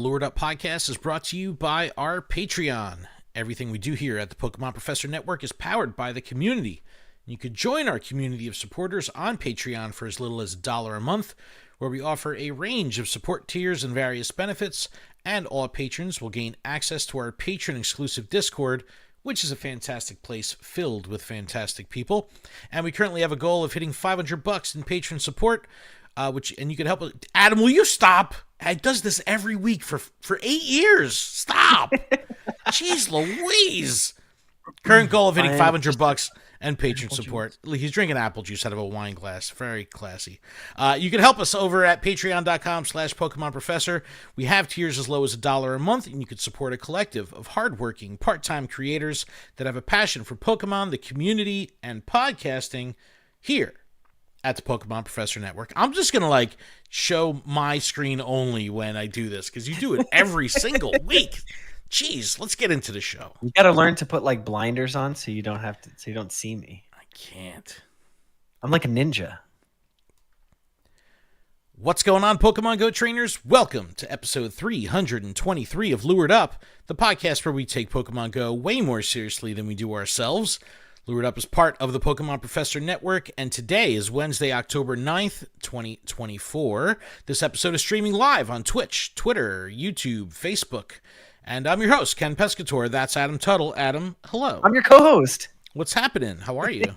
Lured Up podcast is brought to you by our Patreon. Everything we do here at the Pokemon Professor Network is powered by the community. You could join our community of supporters on Patreon for as little as $1 a month, where we offer a range of support tiers and various benefits, and all patrons will gain access to our patron-exclusive Discord, which is a fantastic place filled with fantastic people. And we currently have a goal of hitting $500 in patron support, and you can help us. Adam, will you stop? I does this every week for 8 years. Stop. Jeez Louise. Current goal of hitting $500 and patron support. He's drinking apple juice out of a wine glass. Very classy. You can help us over at patreon.com/Pokemon Professor. We have tiers as low as $1 a month, and you can support a collective of hardworking, part-time creators that have a passion for Pokemon, the community, and podcasting here at the Pokemon Professor Network. I'm just going to show my screen only when I do this, because you do it every single week. Jeez, let's get into the show. You got to learn to put blinders on so you don't see me. I can't. I'm like a ninja. What's going on, Pokemon Go trainers? Welcome to episode 323 of Lured Up, the podcast where we take Pokemon Go way more seriously than we do ourselves. Lured Up is part of the Pokemon Professor Network, and today is Wednesday, October 9th, 2024. This episode is streaming live on Twitch, Twitter, YouTube, Facebook. And I'm your host, Ken Pescator. That's Adam Tuttle. Adam, hello. I'm your co-host. What's happening? How are you?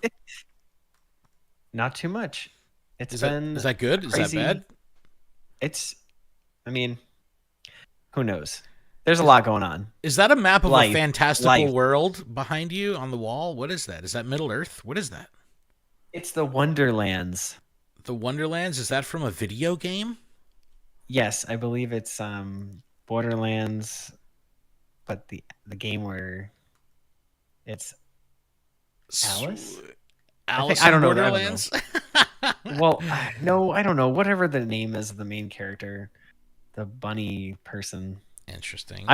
Not too much. Is that good? Crazy. Is that bad? Who knows? There's a lot going on. Is that a map of a fantastical world behind you on the wall? What is that? Is that Middle Earth? What is that? It's the Wonderlands. The Wonderlands? Is that from a video game? Yes, I believe it's Borderlands, but the game where it's Alice? Alice I don't know. Borderlands? Well, no, I don't know. Whatever the name is of the main character, the bunny person. Interesting.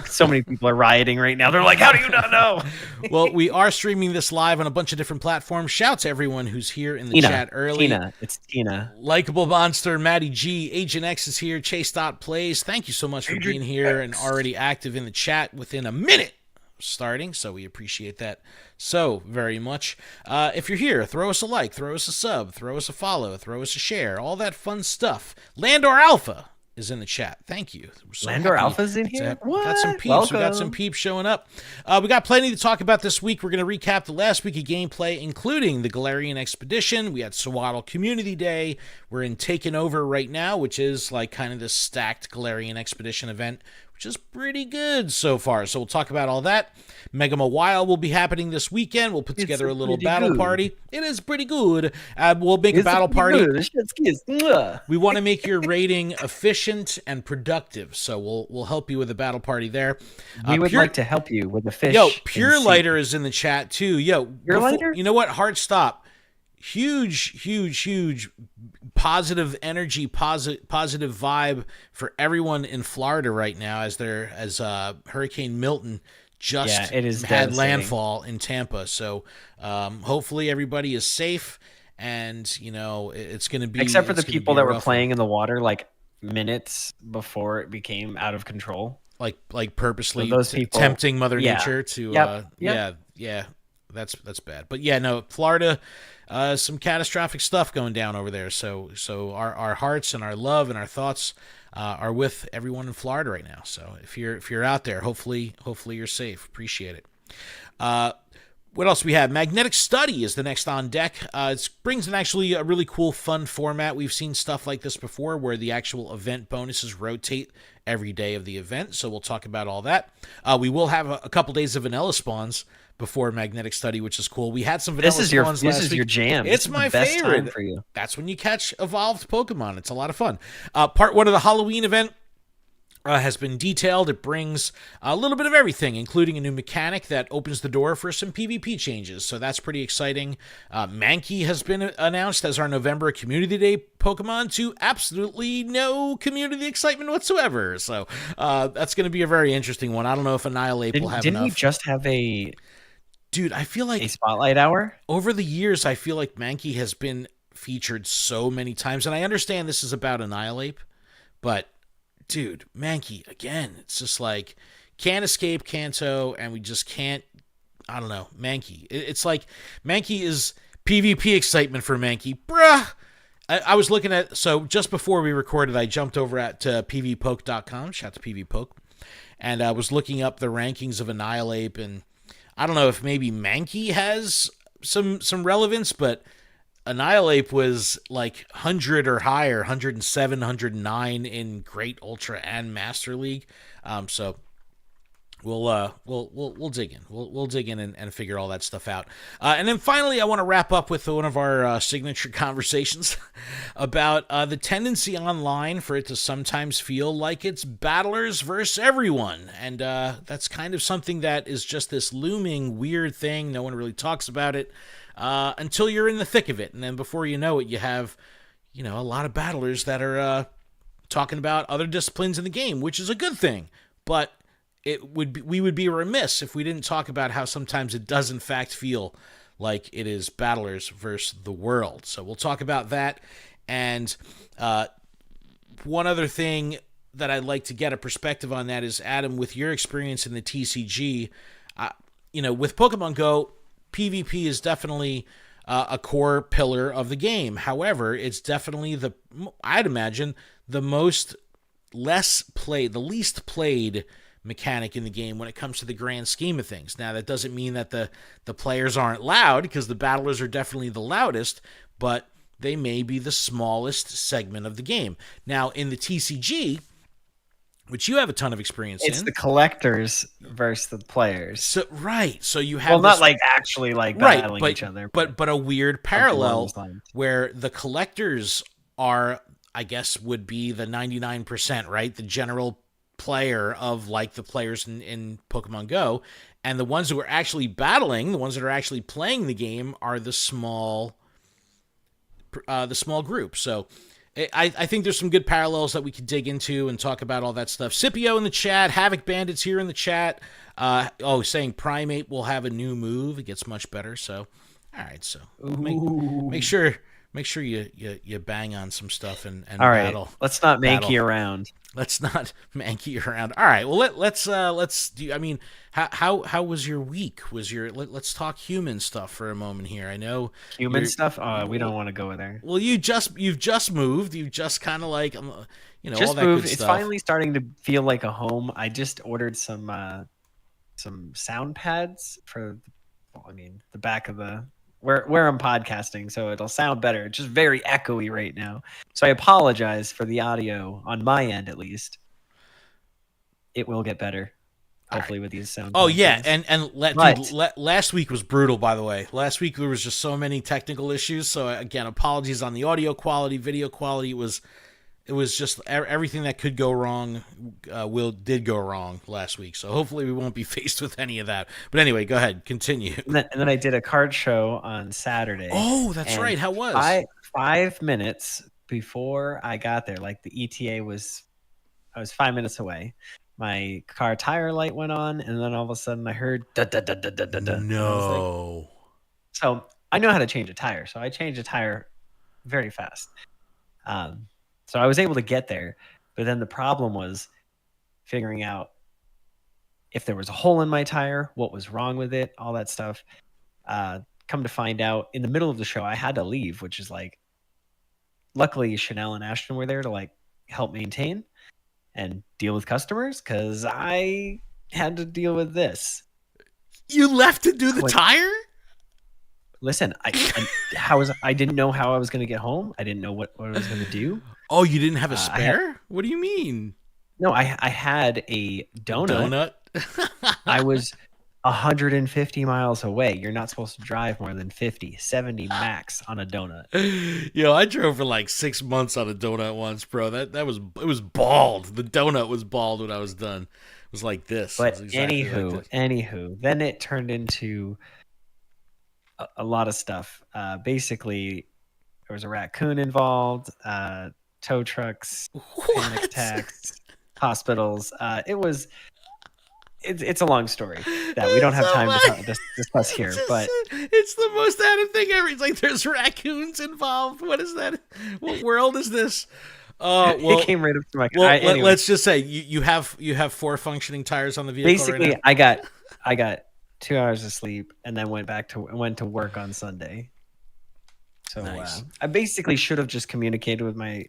So many people are rioting right now. They're like, how do you not know? Well, we are streaming this live on a bunch of different platforms. Shout to everyone who's here in the chat early. It's Tina. Likeable Monster, Maddie G, Agent X is here, Chase Dot Plays. Thank you so much for being here and already active in the chat within a minute starting, so we appreciate that so very much. If you're here, throw us a like, throw us a sub, throw us a follow, throw us a share, all that fun stuff. Landor Alpha is in the chat. Thank you. Landor Alpha's in here? We got some peeps. Welcome. We got some peeps showing up. We got plenty to talk about this week. We're going to recap the last week of gameplay, including the Galarian Expedition. We had Sewaddle Community Day. We're in Taken Over right now, which is kind of this stacked Galarian Expedition event, which is pretty good so far. So we'll talk about all that. Mega Mawile will be happening this weekend. We'll put together a little battle party. It is pretty good. We'll make a battle party. We want to make your raiding efficient and productive, so we'll help you with a battle party there. We would like to help you with the fish. Pure Lighter is in the chat too. Pure Lighter? You know what? Hard stop. Huge positive energy, positive vibe for everyone in Florida right now as Hurricane Milton just had landfall in Tampa. So hopefully everybody is safe, and it's going to be, except for the people that were playing in the water minutes before it became out of control, like purposely so those people, tempting Mother Nature to that's bad. But Florida, some catastrophic stuff going down over there. So our hearts and our love and our thoughts are with everyone in Florida right now. So if you're out there, hopefully you're safe. Appreciate it. What else we have? Magnetic Study is the next on deck. It brings in actually a really cool, fun format. We've seen stuff like this before where the actual event bonuses rotate every day of the event, so we'll talk about all that. We will have a couple days of vanilla spawns before Magnetic Study, which is cool. We had some vanilla spawns last week. This is your jam. It's my favorite. Time for you. That's when you catch evolved Pokemon. It's a lot of fun. Part 1 of the Halloween event has been detailed. It brings a little bit of everything, including a new mechanic that opens the door for some PvP changes, so that's pretty exciting. Mankey has been announced as our November Community Day Pokemon to absolutely no community excitement whatsoever, so that's going to be a very interesting one. I don't know if Annihilate will have enough. Didn't we just have Dude, I feel like a spotlight hour? Over the years, I feel like Mankey has been featured so many times, and I understand this is about Annihilate, but dude, Mankey again. It's just like can't escape Kanto, and we just can't. I don't know, Mankey. It's like Mankey is PvP excitement for Mankey, bruh. I was looking at, so just before we recorded, I jumped over at pvpoke.com. Shout out to pvpoke, and I was looking up the rankings of Annihilate, and I don't know if maybe Mankey has some relevance, but Annihilate was like 100 or higher, 107, 109 in Great, Ultra, and Master League. So we'll dig in. We'll dig in and figure all that stuff out. And then finally, I want to wrap up with one of our signature conversations about the tendency online for it to sometimes feel like it's battlers versus everyone. And that's kind of something that is just this looming weird thing. No one really talks about it until you're in the thick of it. And then before you know it, you have, a lot of battlers that are talking about other disciplines in the game, which is a good thing. But we would be remiss if we didn't talk about how sometimes it does in fact feel like it is battlers versus the world. So we'll talk about that. And one other thing that I'd like to get a perspective on that is, Adam, with your experience in the TCG, with Pokemon Go, PvP is definitely a core pillar of the game. However, it's definitely I'd imagine the least played mechanic in the game when it comes to the grand scheme of things. Now, that doesn't mean that the players aren't loud, because the battlers are definitely the loudest, but they may be the smallest segment of the game. Now, in the TCG, which you have a ton of experience in. It's the collectors versus the players. So, right. So you have not like actually like battling each other. But a weird parallel where the collectors are, I guess, would be the 99%, right? The general player of like the players in Pokemon Go, and the ones who are actually battling, the ones that are actually playing the game, are the small group. So I think there's some good parallels that we could dig into and talk about all that stuff. Scipio in the chat, Havoc Bandits here in the chat, saying Primate will have a new move. It gets much better. So all right, so make sure you bang on some stuff and all right, battle. Let's not Mankey around. Let's not Mankey around. All right. Well, let's do. I mean, how was your week? Let's talk human stuff for a moment here. I know human stuff. We don't want to go there. Well, you've just moved. You've just kind of like just all that moved. Good it's stuff. Finally starting to feel like a home. I just ordered some sound pads for, the back of the. Where I'm podcasting, so it'll sound better. It's just very echoey right now. So I apologize for the audio on my end, at least. It will get better, hopefully, with these sound. Oh yeah, last week was brutal. By the way, last week there was just so many technical issues. So again, apologies on the audio quality, video quality. It was just everything that could go wrong did go wrong last week. So hopefully we won't be faced with any of that. But anyway, go ahead, continue. And then I did a card show on Saturday. Oh, that's right. How was? 5 minutes before I got there, like the ETA I was 5 minutes away. My car tire light went on, and then all of a sudden I heard da da da da da da da. No. So I know how to change a tire. So I changed a tire very fast. So I was able to get there, but then the problem was figuring out if there was a hole in my tire, what was wrong with it, all that stuff. Come to find out, in the middle of the show, I had to leave, which is like, luckily Chanel and Ashton were there to like help maintain and deal with customers, because I had to deal with this. You left to do the tire? Listen, I didn't know how I was going to get home. I didn't know what I was going to do. Oh, you didn't have a spare? What do you mean? No, I had a donut. I was 150 miles away. You're not supposed to drive more than 50, 70 max on a donut. I drove for like 6 months on a donut once, bro. It was bald. The donut was bald when I was done. It was like this. But anywho, then it turned into a lot of stuff. Basically, there was a raccoon involved, tow trucks, panic attacks, hospitals. It's a long story that we don't have time to discuss here. But it's the most Adam thing ever. It's like there's raccoons involved. What is that? What world is this? Oh It well, came right up to my well. anyway. Let's just say you have 4 functioning tires on the vehicle Basically, right now. I got 2 hours of sleep and then went to work on Sunday. So Nice. I basically should have just communicated with my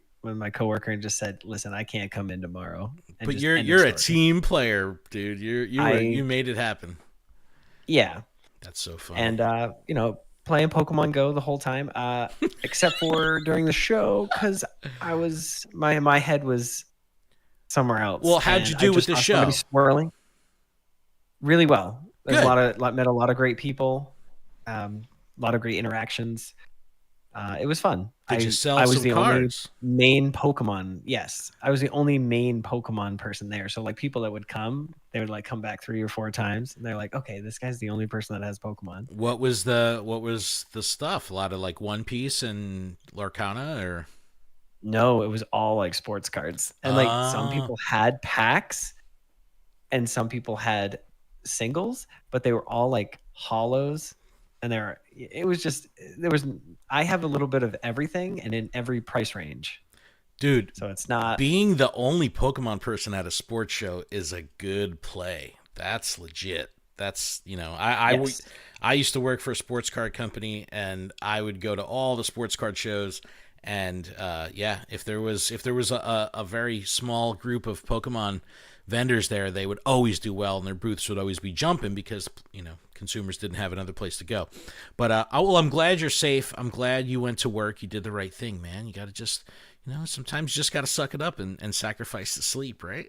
coworker and just said, "Listen, I can't come in tomorrow." And But just end of you're a story. team player, dude. You made it happen. Yeah, That's so funny. and playing Pokemon Go the whole time, except for during the show because my head was somewhere else. Well, how'd you and I do with just the saw somebody show? swirling really well. There's Good. met a lot of great people, a lot of great interactions. It was fun. Did you sell I was some the only cards? main Pokemon. Yes, I was the only main Pokemon person there. So like people that would come, they would like come back 3 or 4 times, and they're like, "Okay, this guy's the only person that has Pokemon." What was the stuff? A lot of like One Piece and Lorcana, or No, it was all like sports cards, and like some uh people had packs, and some people had singles, but they were all like hollows, and it was just there was I have a little bit of everything and in every price range. dude, So it's not. being the only Pokemon person at a sports show is a good play. That's legit. That's Yes. I used to work for a sports card company, and I would go to all the sports card shows. And yeah, if there was a very small group of Pokemon vendors there, they would always do well, and their booths would always be jumping because consumers didn't have another place to go. But I'm glad you're safe. I'm glad you went to work. You did the right thing, man. You got to just sometimes you just got to suck it up and sacrifice the sleep, right?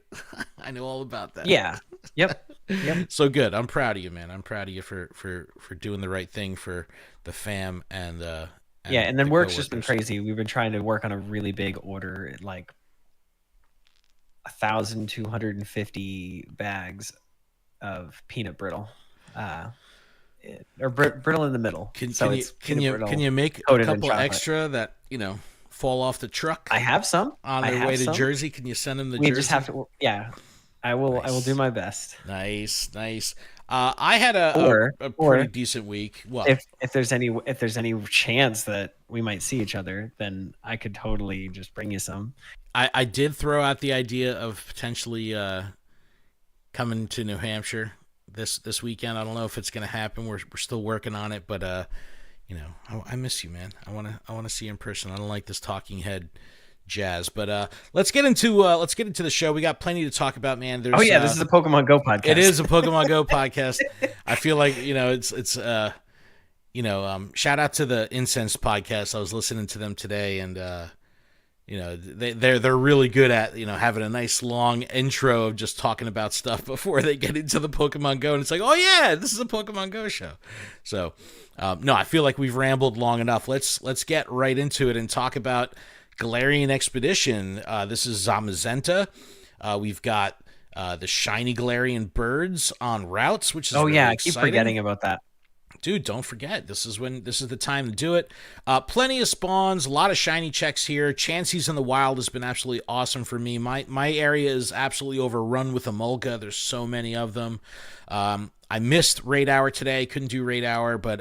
I know all about that. Yeah. Yep. Yep. So good. I'm proud of you, man. I'm proud of you for doing the right thing for the fam and Yeah, and then the work's just been coworkers. crazy. We've been trying to work on a really big order, like 1,250 bags of peanut brittle, or brittle in the middle. Can So can you it's can peanut you brittle can you make a coated in couple chocolate. extra that fall off the truck I have some. on I their have way to some. Jersey? Can you send them the We Jersey? just have to. Yeah, I will. I will do Nice, my best. nice. I had a pretty Or decent week. Well, if there's any chance that we might see each other, then I could totally just bring you some. I did throw out the idea of potentially coming to New Hampshire this weekend. I don't know if it's going to happen. We're still working on it, but I miss you, man. I want to see you in person. I don't like this talking head jazz, but let's get into the show. We got plenty to talk about, man. There's Oh yeah, this is a Pokemon Go podcast. it is a Pokemon Go podcast. I feel like it's shout out to the Incense podcast. I was listening to them today, and they're really good at having a nice long intro of just talking about stuff before they get into the Pokemon Go, and it's like, oh yeah, this is a Pokemon Go show. So no, I feel like we've rambled long enough. Let's get right into it and talk about Galarian Expedition. This is Zamazenta. We've got the shiny Galarian birds on routes, which is Oh really yeah, I keep exciting. forgetting about that. Dude, don't forget. This is the time to do it. Plenty of spawns, a lot of shiny checks here. Chansey's in the wild has been absolutely awesome for me. My area is absolutely overrun with Emolga. There's so many of them. I missed raid hour today. Couldn't do raid hour, but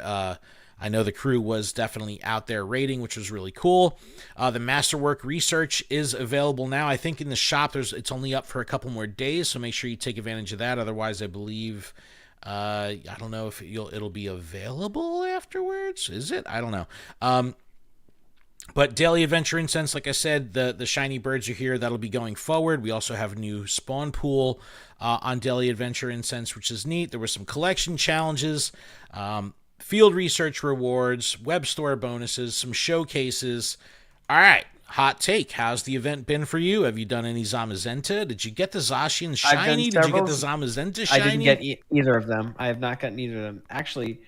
I know the crew was definitely out there raiding, which was really cool. The Masterwork Research is available now. I think in the shop it's only up for a couple more days, so make sure you take advantage of that. Otherwise, I believe I don't know if it'll be available afterwards. Is it? I don't know. But Daily Adventure Incense, like I said, the shiny birds are here. That'll be going forward. We also have a new spawn pool on Daily Adventure Incense, which is neat. There were some collection challenges, field research rewards, web store bonuses, some showcases. All right. Hot take. How's the event been for you? Have you done any Zamazenta? Did you get the Zacian I've done shiny? Did you get several. the Zamazenta I shiny? didn't get either of them. I have not gotten either of them. Actually,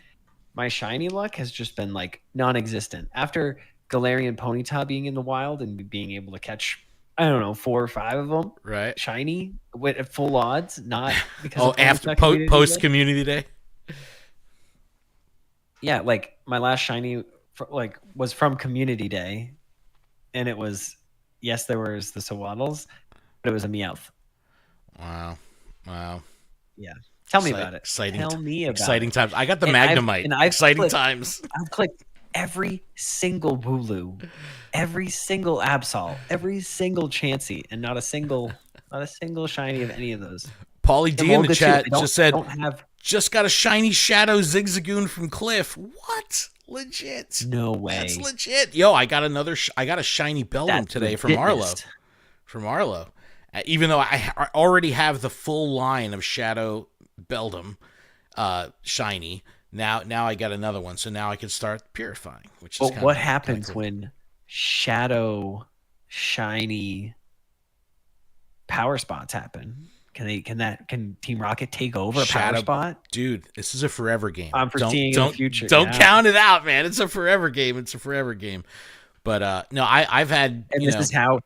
my shiny luck has just been like non-existent. After Galarian Ponyta being in the wild and being able to catch, I don't know, 4 or 5 of them Right. shiny at full odds, not because Oh, of after Ponyta Community post Day. community day. Yeah, like my last shiny was from Community Day, and it was, yes, there was the Sawaddles, but it was a Meowth. Wow. Yeah. Tell me about it. Exciting. Tell me about Exciting it. times. I got the And Magnemite. I've Exciting clicked- times. every single Wooloo, every single Absol, every single Chansey, and not a single shiny of any of those. Paulie D in the chat just said, don't have just got a shiny Shadow Zigzagoon from Cliff. What? Legit? no way. That's legit. Yo, I got a shiny Beldum today from Arlo. Even though I already have the full line of Shadow Beldum shiny. Now I got another one, so now I can start purifying. Which is what happens when Shadow shiny power spots happen? Can Team Rocket take over a power spot? Dude, this is a forever game. I'm foreseeing in the future. Don't count it out, man. It's a forever game. But no, I've had. And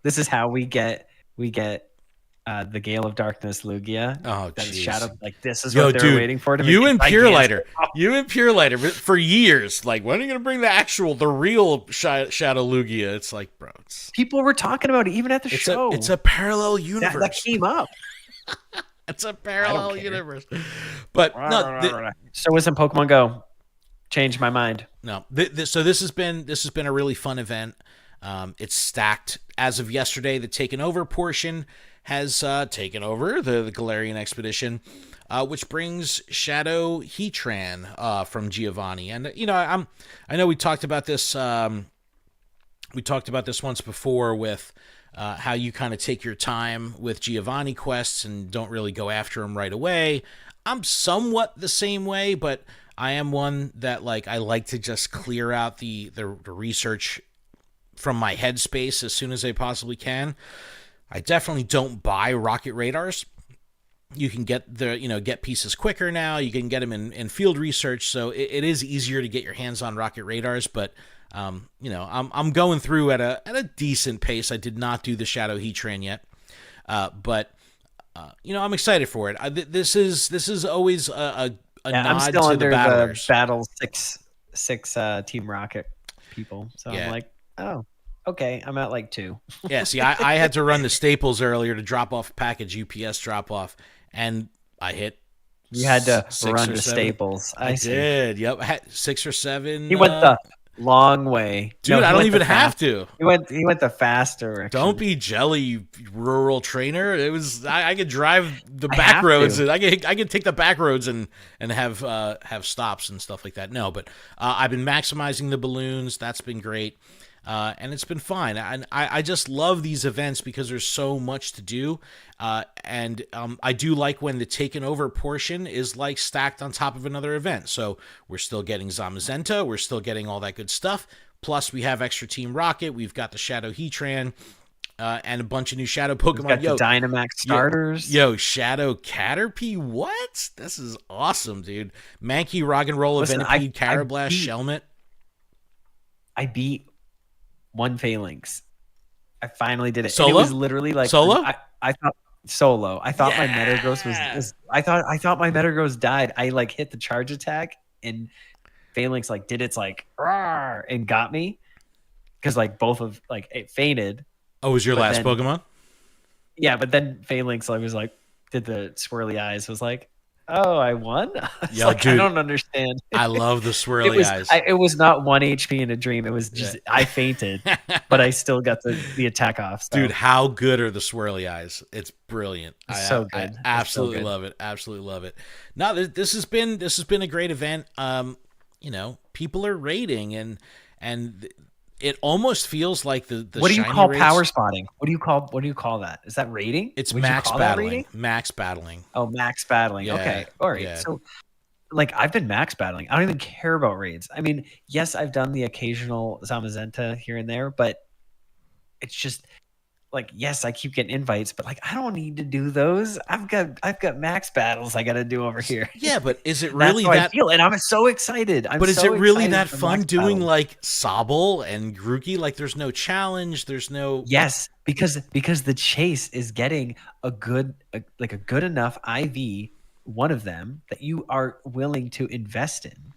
this is how we get the Gale of Darkness Lugia. Oh, geez. Shadow, like this is what they're waiting for. You and Pure Lighter for years. Like, when are you gonna bring the real Shadow Lugia? It's like, bro, people were talking about it even at the show. It's a parallel universe that came up. It's a parallel universe. But so isn't Pokemon Go? Changed my mind. No, so this has been a really fun event. It's stacked as of yesterday. The taken over portion has taken over the Galarian Expedition, which brings Shadow Heatran from Giovanni. And I know we talked about this. We talked about this once before with how you kind of take your time with Giovanni quests and don't really go after them right away. I'm somewhat the same way, but I am one that I like to just clear out the research from my headspace as soon as I possibly can. I definitely don't buy rocket radars. You can get get pieces quicker now. You can get them in field research, so it is easier to get your hands on rocket radars. But I'm going through at a decent pace. I did not do the Shadow Heatran yet, but I'm excited for it. This is always a nod I'm still to under the battlers. The Battle 6 Team Rocket people, so yeah. I'm like, oh, okay, I'm at 2. Yeah, see, I had to run the Staples earlier to drop off a package, UPS drop off, and I hit. You had to run the Staples. I did. Yep, I had 6 or 7. He went the long way, dude. No, I don't even have to. He went the fast direction. Don't be jelly, you rural trainer. It was I could drive the back roads. I could take the back roads and have stops and stuff like that. No, but I've been maximizing the balloons. That's been great. And it's been fine. And I just love these events because there's so much to do. And I do like when the taken over portion is stacked on top of another event. So we're still getting Zamazenta. We're still getting all that good stuff. Plus we have extra Team Rocket. We've got the Shadow Heatran. And a bunch of new Shadow Pokemon. We've got the Dynamax starters. Yo, Shadow Caterpie. What? This is awesome, dude. Mankey, Roggenrola, Venipede, Carablast, Shelmet. I beat one Phalanx. I finally did it. Solo? And it was literally solo. I thought solo. I thought my Metagross was. I thought my Metagross died. I hit the charge attack and Phalanx did its rawr, and got me because both of it fainted. Oh, was your last Pokemon? Yeah, but then Phalanx was did the swirly eyes. Was oh, I won? Yo, dude, I don't understand. I love the swirly eyes. It was not 1 HP in a dream. It was just I fainted, but I still got the attack off. So. Dude, how good are the swirly eyes? It's brilliant. It's so good. I absolutely love it. Absolutely love it. No, this has been a great event. People are raiding and it almost feels like the what do you shiny call raids, power spotting? What do you call that? Is that raiding? It's max battling. Max battling. Oh, max battling. Yeah, okay. All right. Yeah. So I've been max battling. I don't even care about raids. I mean, yes, I've done the occasional Zamazenta here and there, but it's just yes, I keep getting invites, but I don't need to do those. I've got max battles I got to do over here. Yeah, but is it really that? I feel, and I'm so excited. But is it really that fun doing Sobble and Grookey? There's no challenge. There's no. Yes, because the chase is getting a good enough IV, one of them that you are willing to invest in.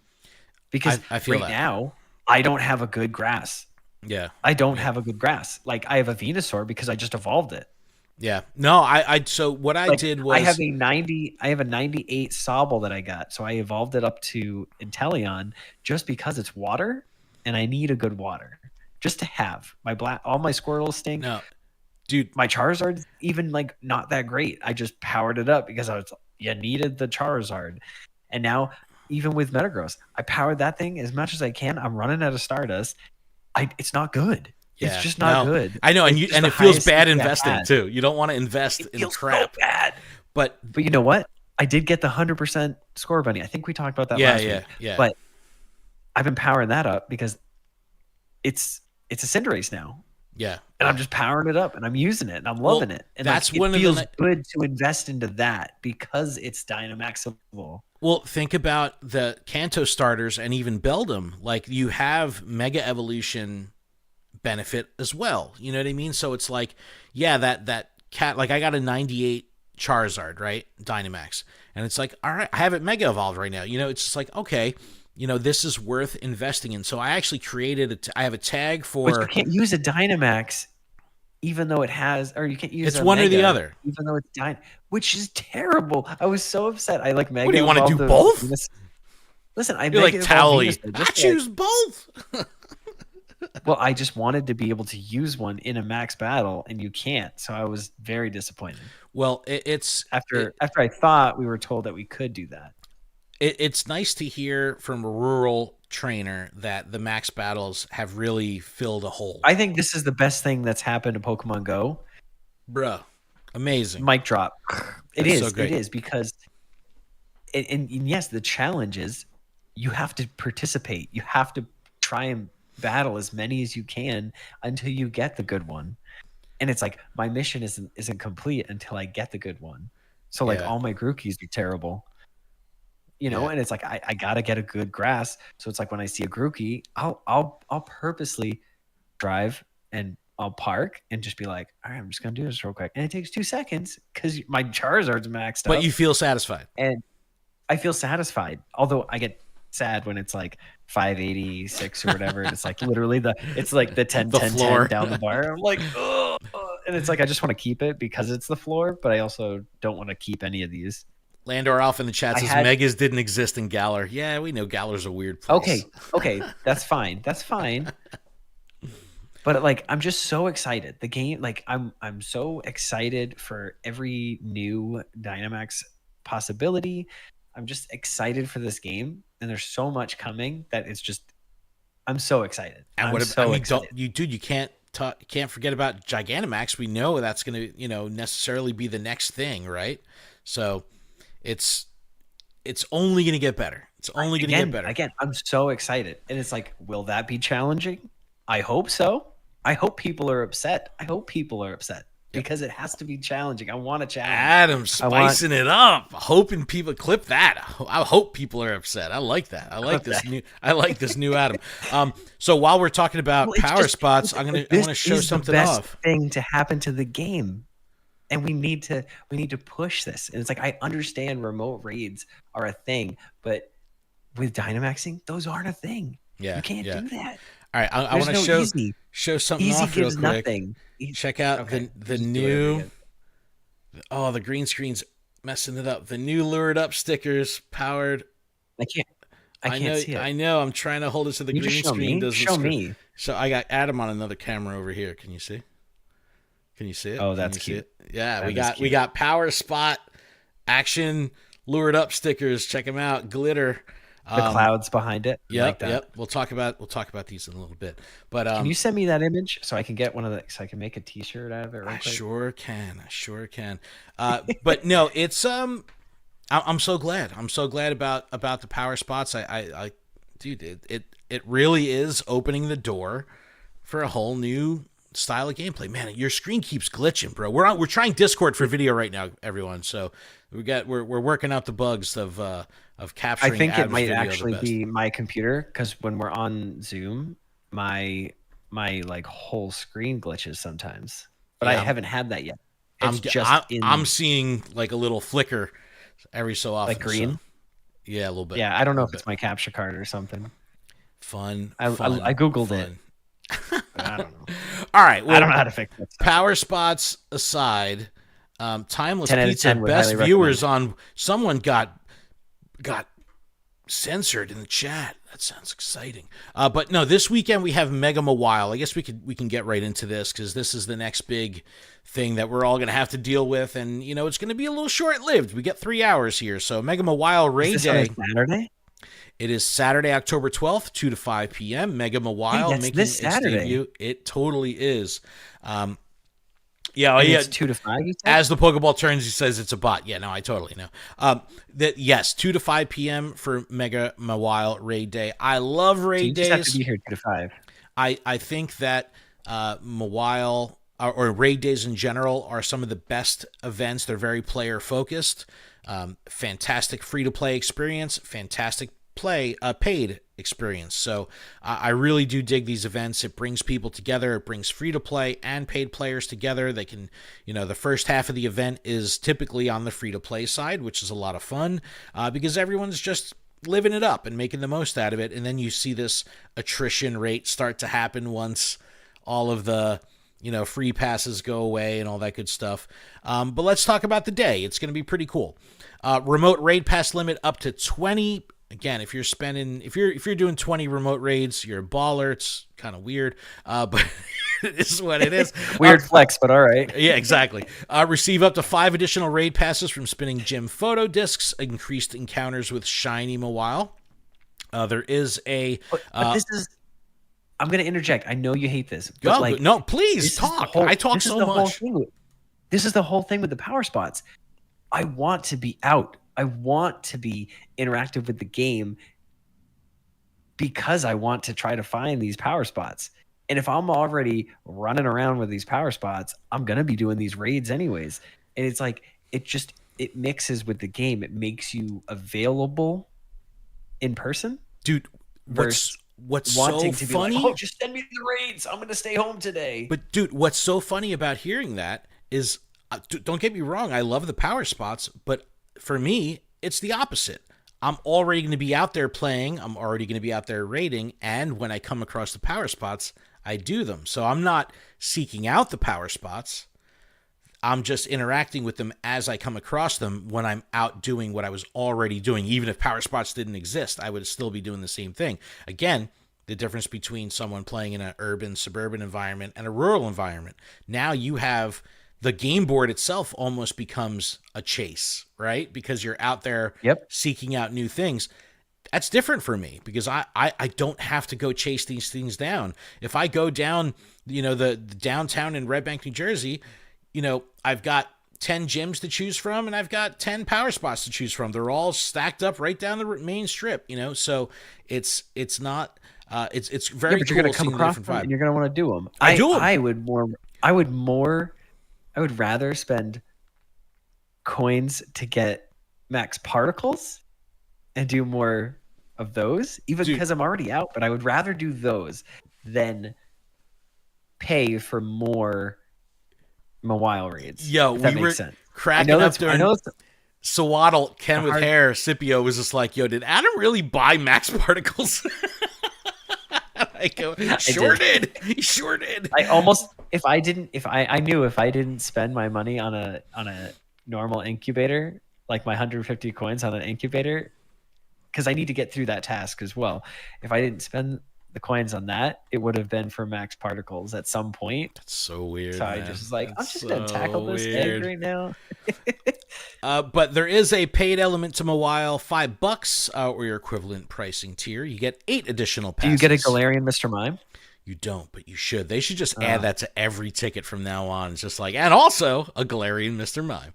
Because I feel right now I don't have a good grass. Yeah, I don't have a good grass. I have a Venusaur because I just evolved it. Yeah, no, so what I did was I have a 98 Sobble that I got, so I evolved it up to Inteleon just because it's water. and I need a good water just to have all my Squirtles stink. No, dude, my Charizard's even like not that great. I just powered it up because you needed the Charizard, and now even with Metagross, I powered that thing as much as I can. I'm running out of Stardust. It's not good. Yeah, it's just not good. I know, and it feels bad investing too. You don't want to invest in crap. So bad. But you know what? I did get the 100% score bunny. I think we talked about that last week. Yeah. But I've been powering that up because it's a Cinderace now. Yeah. And I'm just powering it up and I'm using it and I'm loving it. And that's it feels good to invest into that because it's Dynamaxable. Well, think about the Kanto starters and even Beldum. Like, you have Mega Evolution benefit as well. You know what I mean? So it's like, yeah, that cat, like I got a 98 Charizard, right? Dynamax. And it's like, all right, I have it Mega Evolved right now. You know, it's just like, okay, you know, this is worth investing in. So I actually created I have a tag for... But you can't use a Dynamax even though it has... Or you can't use It's one Mega, or the other. Even though it's which is terrible. I was so upset. I like Mega... What, do you want to do both? Listen, You're like Towley. I choose both! Well, I just wanted to be able to use one in a max battle, and you can't. So I was very disappointed. Well, it's... After I thought we were told that we could do that. It's nice to hear from a rural trainer that the max battles have really filled a hole. I think this is the best thing that's happened to Pokemon Go. Bruh. Amazing. Mic drop. It is. So great. It is because... And yes, the challenge is you have to participate. You have to try and battle as many as you can until you get the good one. And it's like, my mission isn't complete until I get the good one. So like all my Grookeys are terrible. You know, and it's like I gotta get a good grass. So it's like when I see a Grookey, I'll purposely drive and I'll park and just be like, all right, I'm just gonna do this real quick. And it takes 2 seconds because my Charizard's maxed up. But you feel satisfied. And I feel satisfied. Although I get sad when it's like 586 or whatever. And it's like literally it's like the 10 the 10 floor. 10 down the bar. I'm like, oh, and it's like I just want to keep it because it's the floor, but I also don't want to keep any of these. Landor Alpha in the chat says Megas didn't exist in Galar. Yeah, we know Galar's a weird place. Okay, that's fine. That's fine. But like, I'm just so excited. The game, like, I'm so excited for every new Dynamax possibility. I'm just excited for this game, and there's so much coming that it's just, I'm so excited. And I'm so excited. You can't forget about Gigantamax. We know that's going to, necessarily be the next thing, right? So it's only going to get better. It's only going to get better. Again, I'm so excited. And it's like, will that be challenging? I hope so. I hope people are upset. Because it has to be challenging. I want a challenge. Adam spicing it up, hoping people clip that. I hope people are upset. I like that. I like this new Adam. So while we're talking about power spots, I want to show something off. The best thing to happen to the game, and we need to push this. And it's like, I understand remote raids are a thing, but with Dynamaxing, those aren't a thing. Yeah, you can't do that. All right, I want to show something easy off real quick. Nothing. Check out the new. Oh, the green screen's messing it up. The new Lured Up stickers powered. I can't see it. I know. I'm trying to hold it so the green screen doesn't. Show me. So I got Adam on another camera over here. Can you see? Can you see it? Oh, that's cute. Yeah, we got power spot action Lured Up stickers. Check them out. Glitter. The clouds behind it. Yep. We'll talk about these in a little bit. But can you send me that image so I can get one of so I can make a T-shirt out of it? I sure can. But no, it's I'm so glad. I'm so glad about the power spots. Dude, it really is opening the door for a whole new style of gameplay. Man, your screen keeps glitching, bro. We're trying Discord for video right now, everyone. So we're working out the bugs of capturing. I think Adam's it might video actually be my computer, because when we're on Zoom, my like whole screen glitches sometimes. But I haven't had that yet. I'm seeing like a little flicker every so often. Like green? So, yeah, a little bit. Yeah, I don't know if it's my capture card or something. Fun. I Googled it. I don't know. All right. Well, I don't know how to fix it. Power spots aside, Timeless 10 out of Pizza 10 would best highly viewers on someone got censored in the chat. That sounds exciting. But no, this weekend we have Mega Mawile. I guess we can get right into this because this is the next big thing that we're all going to have to deal with, and it's going to be a little short-lived. We get 3 hours here, so Mega Mawile Raid Day. Is this on a Saturday? It is Saturday, October 12th, 2 to 5 p.m. Mega Mawile that's making this its Saturday. debut. It totally is. It's 2 to 5. As the Pokeball turns, he says it's a bot. Yeah, no, I totally know. Yes, 2 to 5 p.m. for Mega Mawile Raid Day. I love raid days. You just have to be here 2 to 5. I think that Mawile or raid days in general are some of the best events. They're very player focused. Fantastic free to play experience. Fantastic paid experience. So I really do dig these events. It brings people together. It brings free to play and paid players together. They can, the first half of the event is typically on the free to play side, which is a lot of fun because everyone's just living it up and making the most out of it. And then you see this attrition rate start to happen once all of the free passes go away and all that good stuff. But let's talk about the day. It's going to be pretty cool. Remote raid pass limit up to 20. Again, if you're doing 20 remote raids, you're a baller. It's kind of weird, but this is what it is. Weird flex, but all right. Yeah, exactly. Receive up to 5 additional raid passes from spinning gym photo discs. Increased encounters with shiny Mawile. There is a. But this is. I'm going to interject. I know you hate this. But no, please talk. I talk so much. This is the whole thing with the power spots. I want to be out. I want to be interactive with the game because I want to try to find these power spots. And if I'm already running around with these power spots, I'm going to be doing these raids anyways. And it's like, it mixes with the game. It makes you available in person. Dude, what's so funny? Like, just send me the raids. I'm going to stay home today. But dude, what's so funny about hearing that is, don't get me wrong, I love the power spots, but for me, it's the opposite. I'm already going to be out there playing. I'm already going to be out there raiding. And when I come across the power spots, I do them. So I'm not seeking out the power spots. I'm just interacting with them as I come across them when I'm out doing what I was already doing. Even if power spots didn't exist, I would still be doing the same thing. Again, the difference between someone playing in an urban, suburban environment and a rural environment. Now you have the game board itself almost becomes a chase, right? Because you're out there seeking out new things. That's different for me because I don't have to go chase these things down. If I go down, the downtown in Red Bank, New Jersey, I've got 10 gyms to choose from and I've got 10 power spots to choose from. They're all stacked up right down the main strip, so it's not, it's very but cool. You're going to come across them and you're going to want to do them. I would rather spend coins to get max particles and do more of those, even because I'm already out. But I would rather do those than pay for more Mawile raids. Yo, we were cracking up during Swaddle, Ken with hair, Scipio was just like, yo, did Adam really buy max particles? I go, sure did. He sure did. I almost, I knew if I didn't spend my money on a normal incubator, like my 150 coins on an incubator, because I need to get through that task as well. If I didn't spend the coins on that, it would have been for max particles at some point. That's so weird. So man. I just was like, I'm just gonna tackle this egg right now. But there is a paid element to Mawile, $5 or your equivalent pricing tier. You get 8 additional passes. Do you get a Galarian Mr. Mime? You don't, but you should. They should just add that to every ticket from now on. It's just like, and also a Galarian Mr. Mime.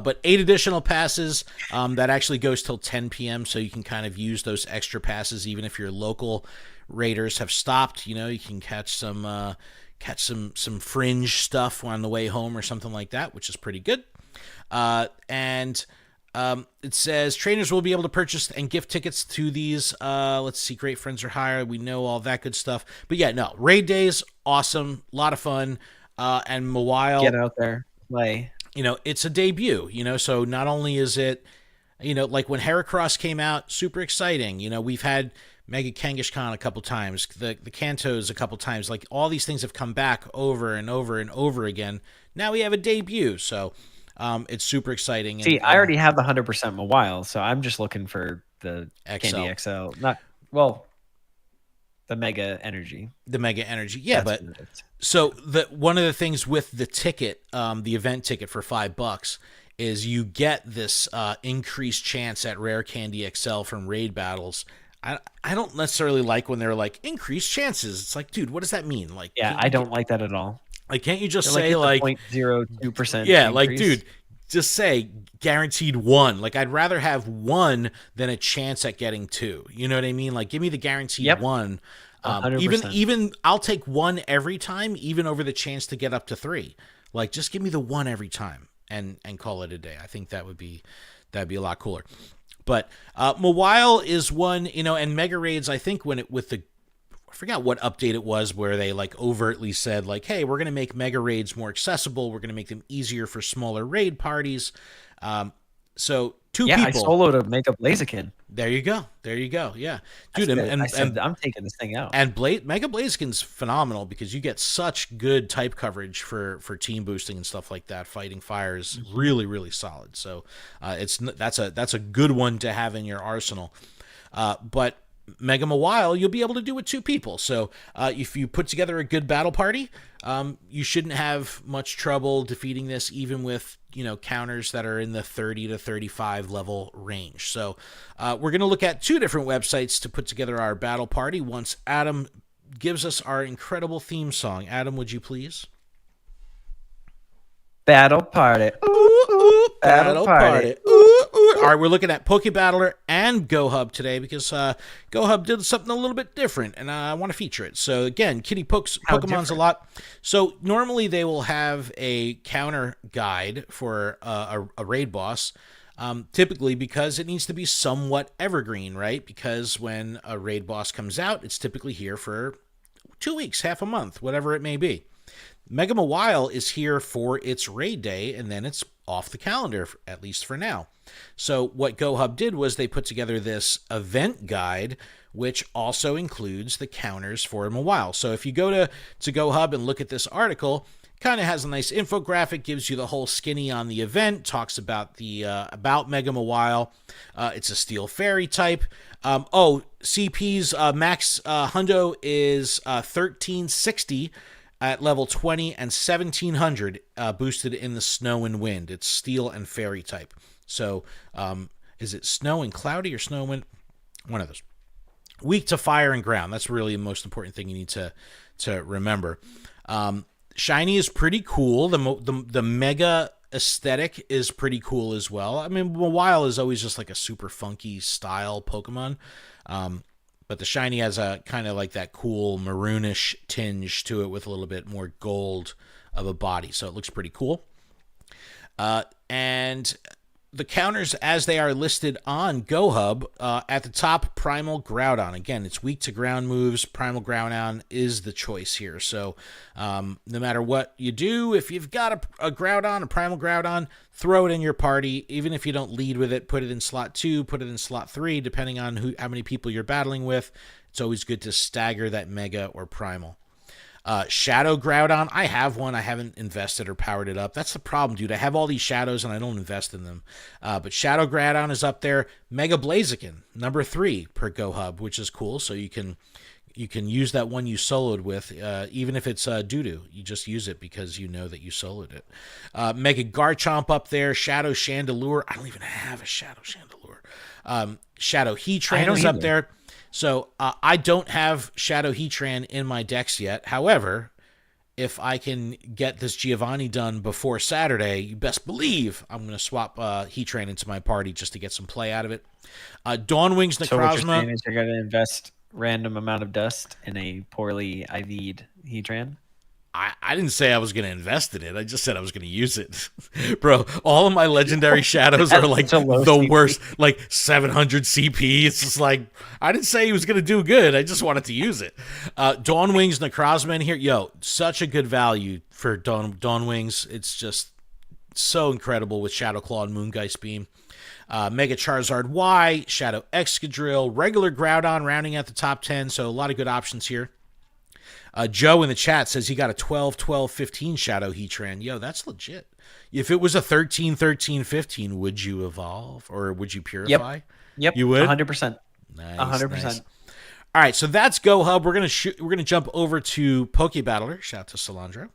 But 8 additional passes. That actually goes till 10 p.m. So you can kind of use those extra passes even if your local raiders have stopped. You can catch some fringe stuff on the way home or something like that, which is pretty good. It says trainers will be able to purchase and gift tickets to these. Let's see, great friends are hired. We know all that good stuff. But yeah, no, raid days, awesome, a lot of fun. And Mawile, get out there, play. It's a debut. So not only is it, like when Heracross came out, super exciting. We've had Mega Kangaskhan a couple times, the Kantos a couple times. Like all these things have come back over and over and over again. Now we have a debut, so it's super exciting. See, I already have the 100% Mawile, so I'm just looking for the XL. Candy XL. Not well, the Mega Energy. The Mega Energy, yeah. That's But what it is. so one of the things with the ticket, the event ticket for $5, is you get this increased chance at Rare Candy XL from raid battles. I don't necessarily like when they're like increased chances. It's like, dude, what does that mean? Like, Yeah, I don't like that at all. Like, can't you just They're say like 0.02%? yeah, increase. like, dude, just say guaranteed 1. Like, I'd rather have 1 than a chance at getting 2. You know what I mean? Like, give me the guaranteed 1. 100%. Even I'll take 1 every time, even over the chance to get up to 3. Like, just give me the 1 every time and call it a day. I think that'd be a lot cooler. But Mawile is one, and Mega Raids, I think when I forgot what update it was where they like overtly said like, hey, we're going to make Mega Raids more accessible. We're going to make them easier for smaller raid parties. So 2 people. I soloed a Mega Blaziken. There you go. Yeah. Dude, I said, I'm taking this thing out. And Mega Blaziken's phenomenal because you get such good type coverage for team boosting and stuff like that. Fighting fire is really, really solid. So that's a good one to have in your arsenal. But Mega Mawile, you'll be able to do with 2 people. So if you put together a good battle party, you shouldn't have much trouble defeating this, even with counters that are in the 30 to 35 level range. So we're going to look at 2 different websites to put together our battle party once Adam gives us our incredible theme song. Adam, would you please? Battle party. Ooh, ooh, Battle party. Ooh, ooh. All right, we're looking at Pokebattler and GoHub today because GoHub did something a little bit different, and I want to feature it. So again, Kitty Pokemon's different? a lot. So normally they will have a counter guide for a raid boss, typically because it needs to be somewhat evergreen, right? Because when a raid boss comes out, it's typically here for 2 weeks, half a month, whatever it may be. Mega Mawile is here for its raid day, and then it's off the calendar, at least for now. So what GoHub did was they put together this event guide, which also includes the counters for Mawile. So if you go to GoHub and look at this article, kind of has a nice infographic, gives you the whole skinny on the event, talks about about Mega Mawile. It's a Steel Fairy type. CP's max hundo is 1360 at level 20 and 1700 boosted in the Snow and Wind. It's Steel and Fairy type. So is it Snow and Cloudy or Snow and Wind? One of those. Weak to Fire and Ground. That's really the most important thing you need to remember. Shiny is pretty cool. The Mega aesthetic is pretty cool as well. I mean, Mawile is always just like a super funky style Pokemon. But the Shiny has a kind of like that cool maroonish tinge to it with a little bit more gold of a body. So it looks pretty cool. And the counters as they are listed on GoHub, at the top, Primal Groudon. Again, it's weak to ground moves. Primal Groudon is the choice here. So no matter what you do, if you've got a Groudon, a Primal Groudon, throw it in your party. Even if you don't lead with it, put it in slot 2, put it in slot 3, depending on how many people you're battling with. It's always good to stagger that Mega or Primal. Shadow Groudon, I have one. I haven't invested or powered it up. That's the problem, dude. I have all these shadows and I don't invest in them. But Shadow Groudon is up there. Mega Blaziken, number 3 per GoHub, which is cool. So you can use that one you soloed with, even if it's doo-doo. You just use it because you know that you soloed it. Mega Garchomp up there. Shadow Chandelure. I don't even have a Shadow Chandelure. Shadow Heatran is up there. So I don't have Shadow Heatran in my decks yet. However, if I can get this Giovanni done before Saturday, you best believe I'm going to swap Heatran into my party just to get some play out of it. Dawnwing's Necrozma. So what you're saying is you're going to invest random amount of dust in a poorly IV'd Heatran? I didn't say I was going to invest in it. I just said I was going to use it. Bro, all of my legendary shadows are like the worst, like 700 CP. It's just like, I didn't say he was going to do good. I just wanted to use it. Dawnwing's Necrozma in here. Yo, such a good value for Dawnwings. It's just so incredible with Shadow Claw and Moongeist Beam. Mega Charizard Y, Shadow Excadrill, regular Groudon rounding out the top 10. So a lot of good options here. Joe in the chat says he got a 12, 12, 15 Shadow Heatran. Yo, that's legit. If it was a 13, 13, 15, would you evolve or would you purify? Yep. You would? 100%. Nice. 100%. Nice. All right, so that's Go Hub. We're gonna jump over to Pokebattler. Shout out to Solandro.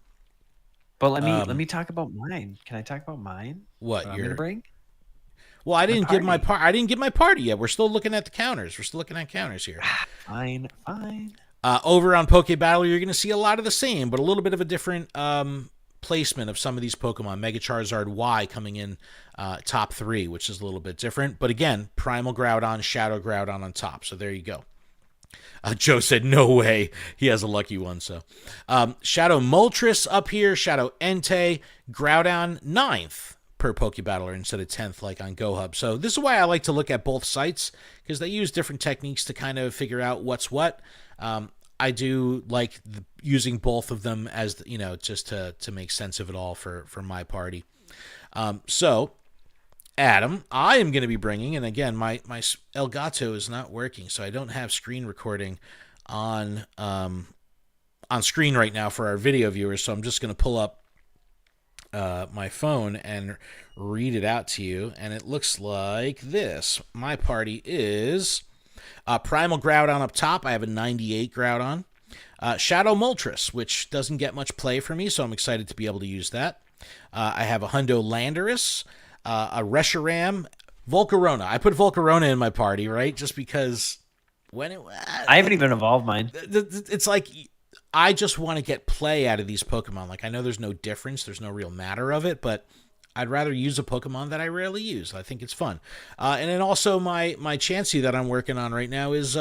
But let me talk about mine. Can I talk about mine? What I'm gonna bring? Well, I didn't give my party yet. We're still looking at the counters. We're still looking at counters here. Fine. Over on Pokebattler, you're gonna see a lot of the same, but a little bit of a different placement of some of these Pokemon. Mega Charizard Y coming in top 3, which is a little bit different. But again, Primal Groudon, Shadow Groudon on top. So there you go. Joe said, no way. He has a lucky one. So Shadow Moltres up here, Shadow Entei, Groudon 9th per Pokebattler instead of 10th like on Go Hub. So this is why I like to look at both sites, because they use different techniques to kind of figure out what's what. I do like using both of them as, just to make sense of it all for my party. So Adam, I am going to be bringing, and again, my Elgato is not working, so I don't have screen recording on screen right now for our video viewers, so I'm just going to pull up my phone and read it out to you, and it looks like this. My party is Primal Groudon up top. I have a 98 Groudon. Shadow Moltres, which doesn't get much play for me, so I'm excited to be able to use that. I have a Hundo Landorus, a Reshiram, Volcarona. I put Volcarona in my party, right? Just because I haven't even evolved mine. It's like I just want to get play out of these Pokemon. Like, I know there's no difference, there's no real matter of it, but I'd rather use a Pokemon that I rarely use. I think it's fun. And then also my Chansey that I'm working on right now is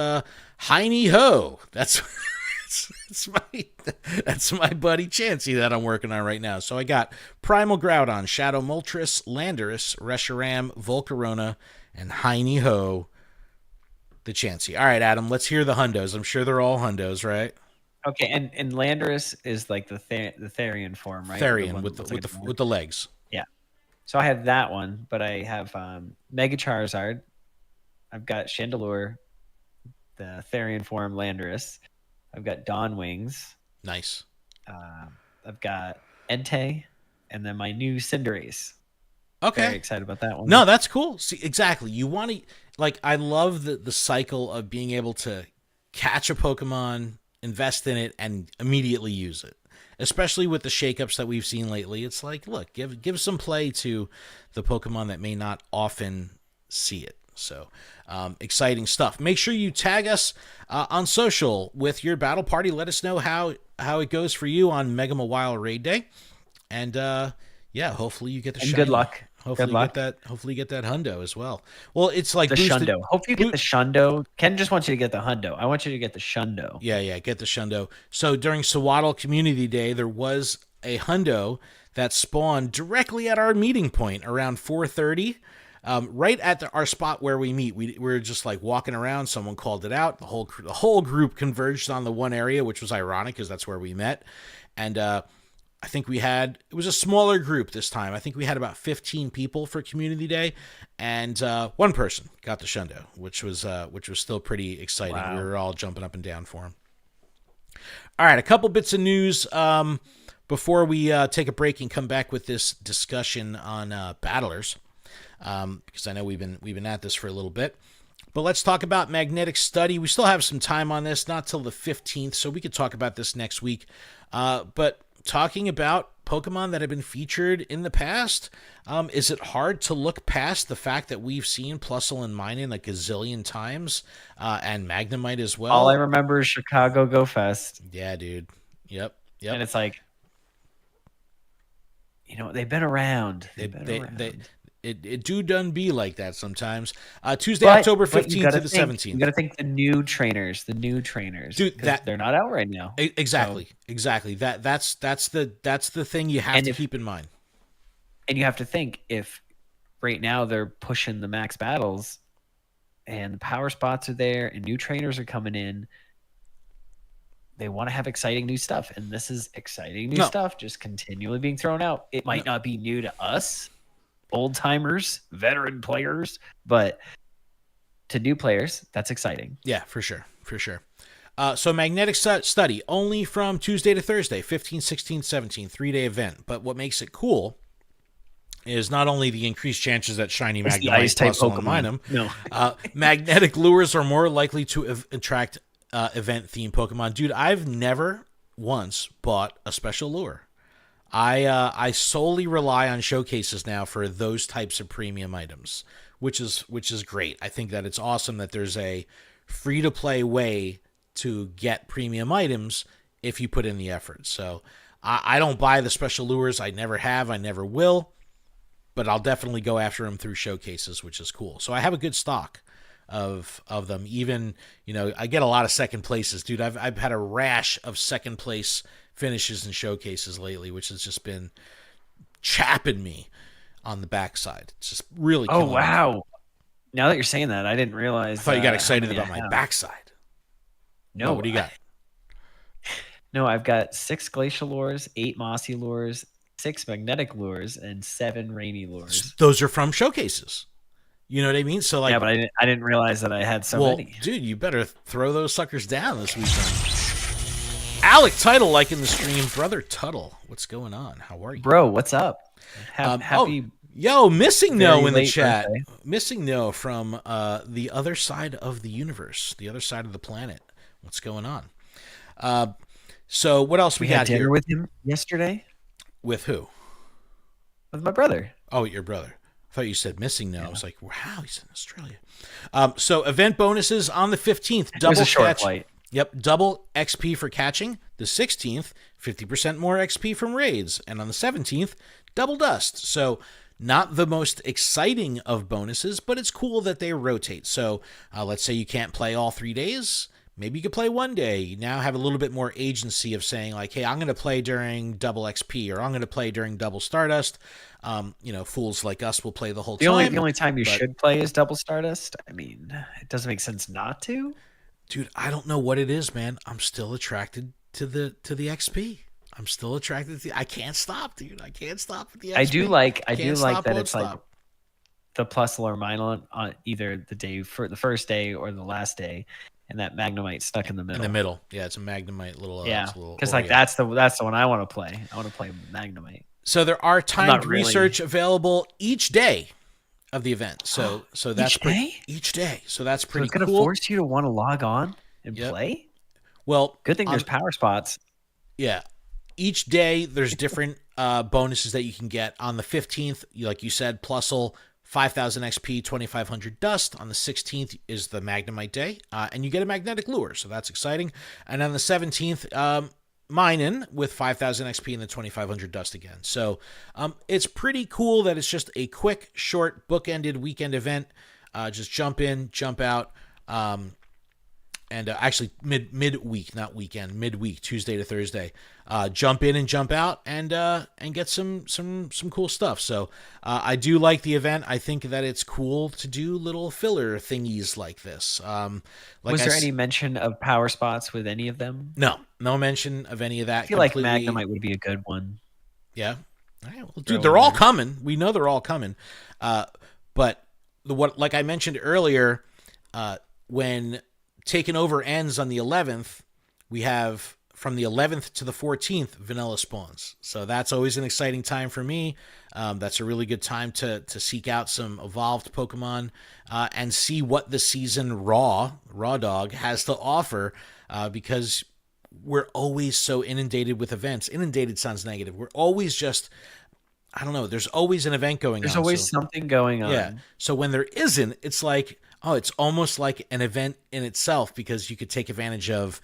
Heiny Ho. That's my buddy Chansey that I'm working on right now. So I got Primal Groudon, Shadow Moltres, Landorus, Reshiram, Volcarona, and Heiny Ho, the Chansey. All right, Adam, let's hear the Hundos. I'm sure they're all Hundos, right? Okay, and Landorus is like the Therian form, right? Therian with the legs. Yeah. So I have that one, but I have Mega Charizard. I've got Chandelure, the Therian form Landorus. I've got Dawn Wings. Nice. I've got Entei, and then my new Cinderace. Okay. Very excited about that one. No, that's cool. See, exactly. You want to, like, I love the cycle of being able to catch a Pokemon, invest in it, and immediately use it. Especially with the shakeups that we've seen lately. It's like, look, give some play to the Pokemon that may not often see it. So, exciting stuff. Make sure you tag us on social with your battle party. Let us know how it goes for you on Mega Mawile Raid Day. And, yeah, hopefully you get the shiny. Good luck. Hopefully you get that Hundo as well. Well, it's like the Shundo. Hopefully you get the Shundo. Ken just wants you to get the Hundo. I want you to get the Shundo. Yeah, get the Shundo. So during Sawaddle Community Day, there was a Hundo that spawned directly at our meeting point around 4:30. Right at our spot where we meet. We were just like walking around. Someone called it out. The whole group converged on the one area, which was ironic because that's where we met. And I think it was a smaller group this time. I think we had about 15 people for Community Day, and one person got the Shundo, which was still pretty exciting. Wow. We were all jumping up and down for him. All right, a couple bits of news before we take a break and come back with this discussion on battlers. Because I know we've been at this for a little bit. But let's talk about Magnetic Study. We still have some time on this, not till the 15th, so we could talk about this next week. But talking about Pokemon that have been featured in the past, is it hard to look past the fact that we've seen Plusle and Minun a gazillion times, and Magnemite as well? All I remember is Chicago Go Fest. Yeah, dude. Yep. And it's like, they've been around. It do done be like that sometimes. Tuesday, October 15th to the 17th. You got to think the new trainers. Dude, they're not out right now. Exactly. That's the thing you have to keep in mind. And you have to think, if right now they're pushing the max battles and the power spots are there and new trainers are coming in, they want to have exciting new stuff. And this is exciting new stuff just continually being thrown out. It might not be new to us, old timers, veteran players, but to new players, that's exciting. Yeah, for sure. So Magnetic Study, only from Tuesday to Thursday, 15, 16, 17, 3-day event. But what makes it cool is not only the increased chances that shiny It's the Magnemite ice-type plus will Pokemon. mine them. No. Magnetic lures are more likely to attract event-themed Pokemon. Dude, I've never once bought a special lure. I solely rely on showcases now for those types of premium items, which is great. I think that it's awesome that there's a free-to-play way to get premium items if you put in the effort. So I don't buy the special lures. I never have. I never will. But I'll definitely go after them through showcases, which is cool. So I have a good stock of them. Even, I get a lot of second places. Dude, I've had a rash of second place finishes and showcases lately, which has just been chapping me on the backside. It's just really Oh, killing wow. me. Now that you're saying that, I didn't realize. I thought you got excited how many about I my have. backside. No, What do you got? No, I've got 6 glacial lures, 8 mossy lures, 6 magnetic lures, and 7 rainy lures. Those are from showcases. You know what I mean? So like, Yeah, but I didn't realize that I had so many. Dude, you better throw those suckers down this weekend. Alec Tuttle liking the stream. Brother Tuttle, what's going on? How are you? Bro, what's up? Happy. Yo, Missing No very in the late chat. birthday. Missing No from the other side of the universe, the other side of the planet. What's going on? So what else we We had got dinner here? with him yesterday With who? with my brother. Oh, your brother. I thought you said Missing No. I was like, wow, he's in Australia. So event bonuses on the 15th. It was Double a short catch. flight. Yep, double XP for catching. The 16th, 50% more XP from raids. And on the 17th, double dust. So not the most exciting of bonuses, but it's cool that they rotate. So let's say you can't play all 3 days. Maybe you could play one day. You now have a little bit more agency of saying like, hey, I'm going to play during double XP or I'm going to play during double Stardust. Fools like us will play the whole time. The only time you should play is double Stardust. I mean, it doesn't make sense not to. Dude, I don't know what it is, man. I'm still attracted to the XP. I'm still attracted to. I can't stop, dude. I can't stop with the XP. I do like Can't stop, that won't it's like stop. the plus or minus on either the first day or the last day, and that Magnemite stuck in the middle. In the middle, yeah, it's a Magnemite little. Yeah, because because that's the one I want to play. I want to play Magnemite. So there are timed not really- research available each day of the event. So that's each day. So that's So pretty it's gonna cool. force you to want to log on and Yep. play. Well, Good thing there's power spots. Yeah. Each day there's different bonuses that you can get. On the 15th, like you said, Plusle, 5,000 XP, 2,500 dust. On the 16th is the Magnemite day, and you get a magnetic lure, so that's exciting. And on the 17th, Minin with 5,000 XP and the 2,500 dust again. So it's pretty cool that it's just a quick, short, bookended weekend event. Just jump in, jump out. And actually midweek, not weekend, midweek, Tuesday to Thursday, jump in and jump out and get some cool stuff. So I do like the event. I think that it's cool to do little filler thingies like this. Was there any mention of power spots with any of them? No mention of any of that. I feel like Magnemite would be a good one. Yeah. All right, well, dude, they're all coming. We know they're all coming. But like I mentioned earlier, when Taken Over ends on the 11th, we have from the 11th to the 14th vanilla spawns. So that's always an exciting time for me. That's a really good time to seek out some evolved Pokemon and see what the season raw dog has to offer, because we're always so inundated with events. Inundated sounds negative. We're always just, I don't know, there's always an event going on. There's always something going on. Yeah. So when there isn't, it's like, oh, it's almost like an event in itself, because you could take advantage of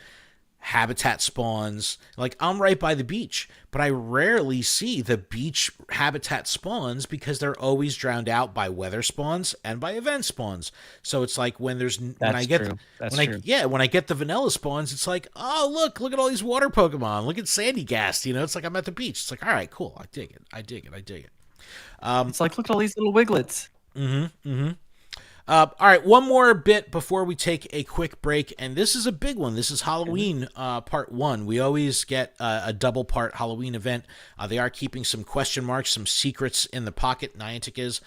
habitat spawns. Like, I'm right by the beach, but I rarely see the beach habitat spawns because they're always drowned out by weather spawns and by event spawns. So it's like when I get the vanilla spawns, it's like, oh, look at all these water Pokemon. Look at Sandy Gast. It's like I'm at the beach. It's like, all right, cool. I dig it. It's like, look at all these little Wiglets. All right, one more bit before we take a quick break, and this is a big one. This is Halloween part 1. We always get a double part Halloween event. They are keeping some question marks, some secrets in the pocket, Niantic is,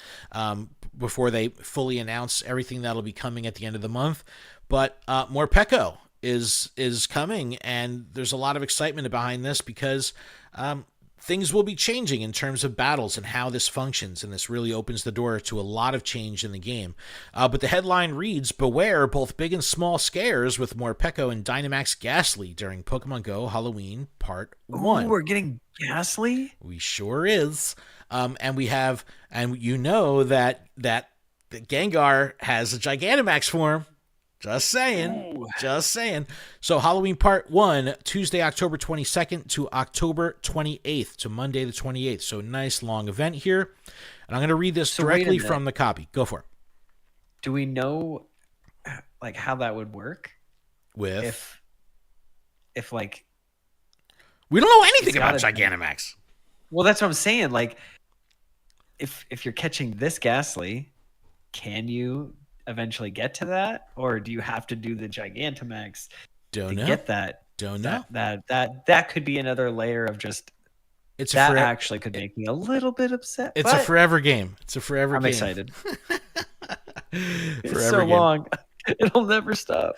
before they fully announce everything that'll be coming at the end of the month. But Morpeko is coming, and there's a lot of excitement behind this because things will be changing in terms of battles and how this functions, and this really opens the door to a lot of change in the game. But the headline reads, "Beware both big and small scares with Morpeko and Dynamax Ghastly during Pokemon Go Halloween Part 1. Ooh, we're getting Ghastly? We sure is. And we have, and you know that Gengar has a Gigantamax form. Just saying. Ooh. Just saying. So Halloween Part 1, Tuesday, October 22nd to October 28th, to Monday the 28th. So nice long event here. And I'm going to read this directly from the copy. Go for it. Do we know like how that would work? With? If like... We don't know anything about Gigantamax. Well, that's what I'm saying. Like, if you're catching this Ghastly, can you eventually get to that, or do you have to do the Gigantamax to get that? Don't know. That could be another layer of just. Actually could make me a little bit upset. It's a forever game. It's a forever game. I'm excited. It's so long. It'll never stop.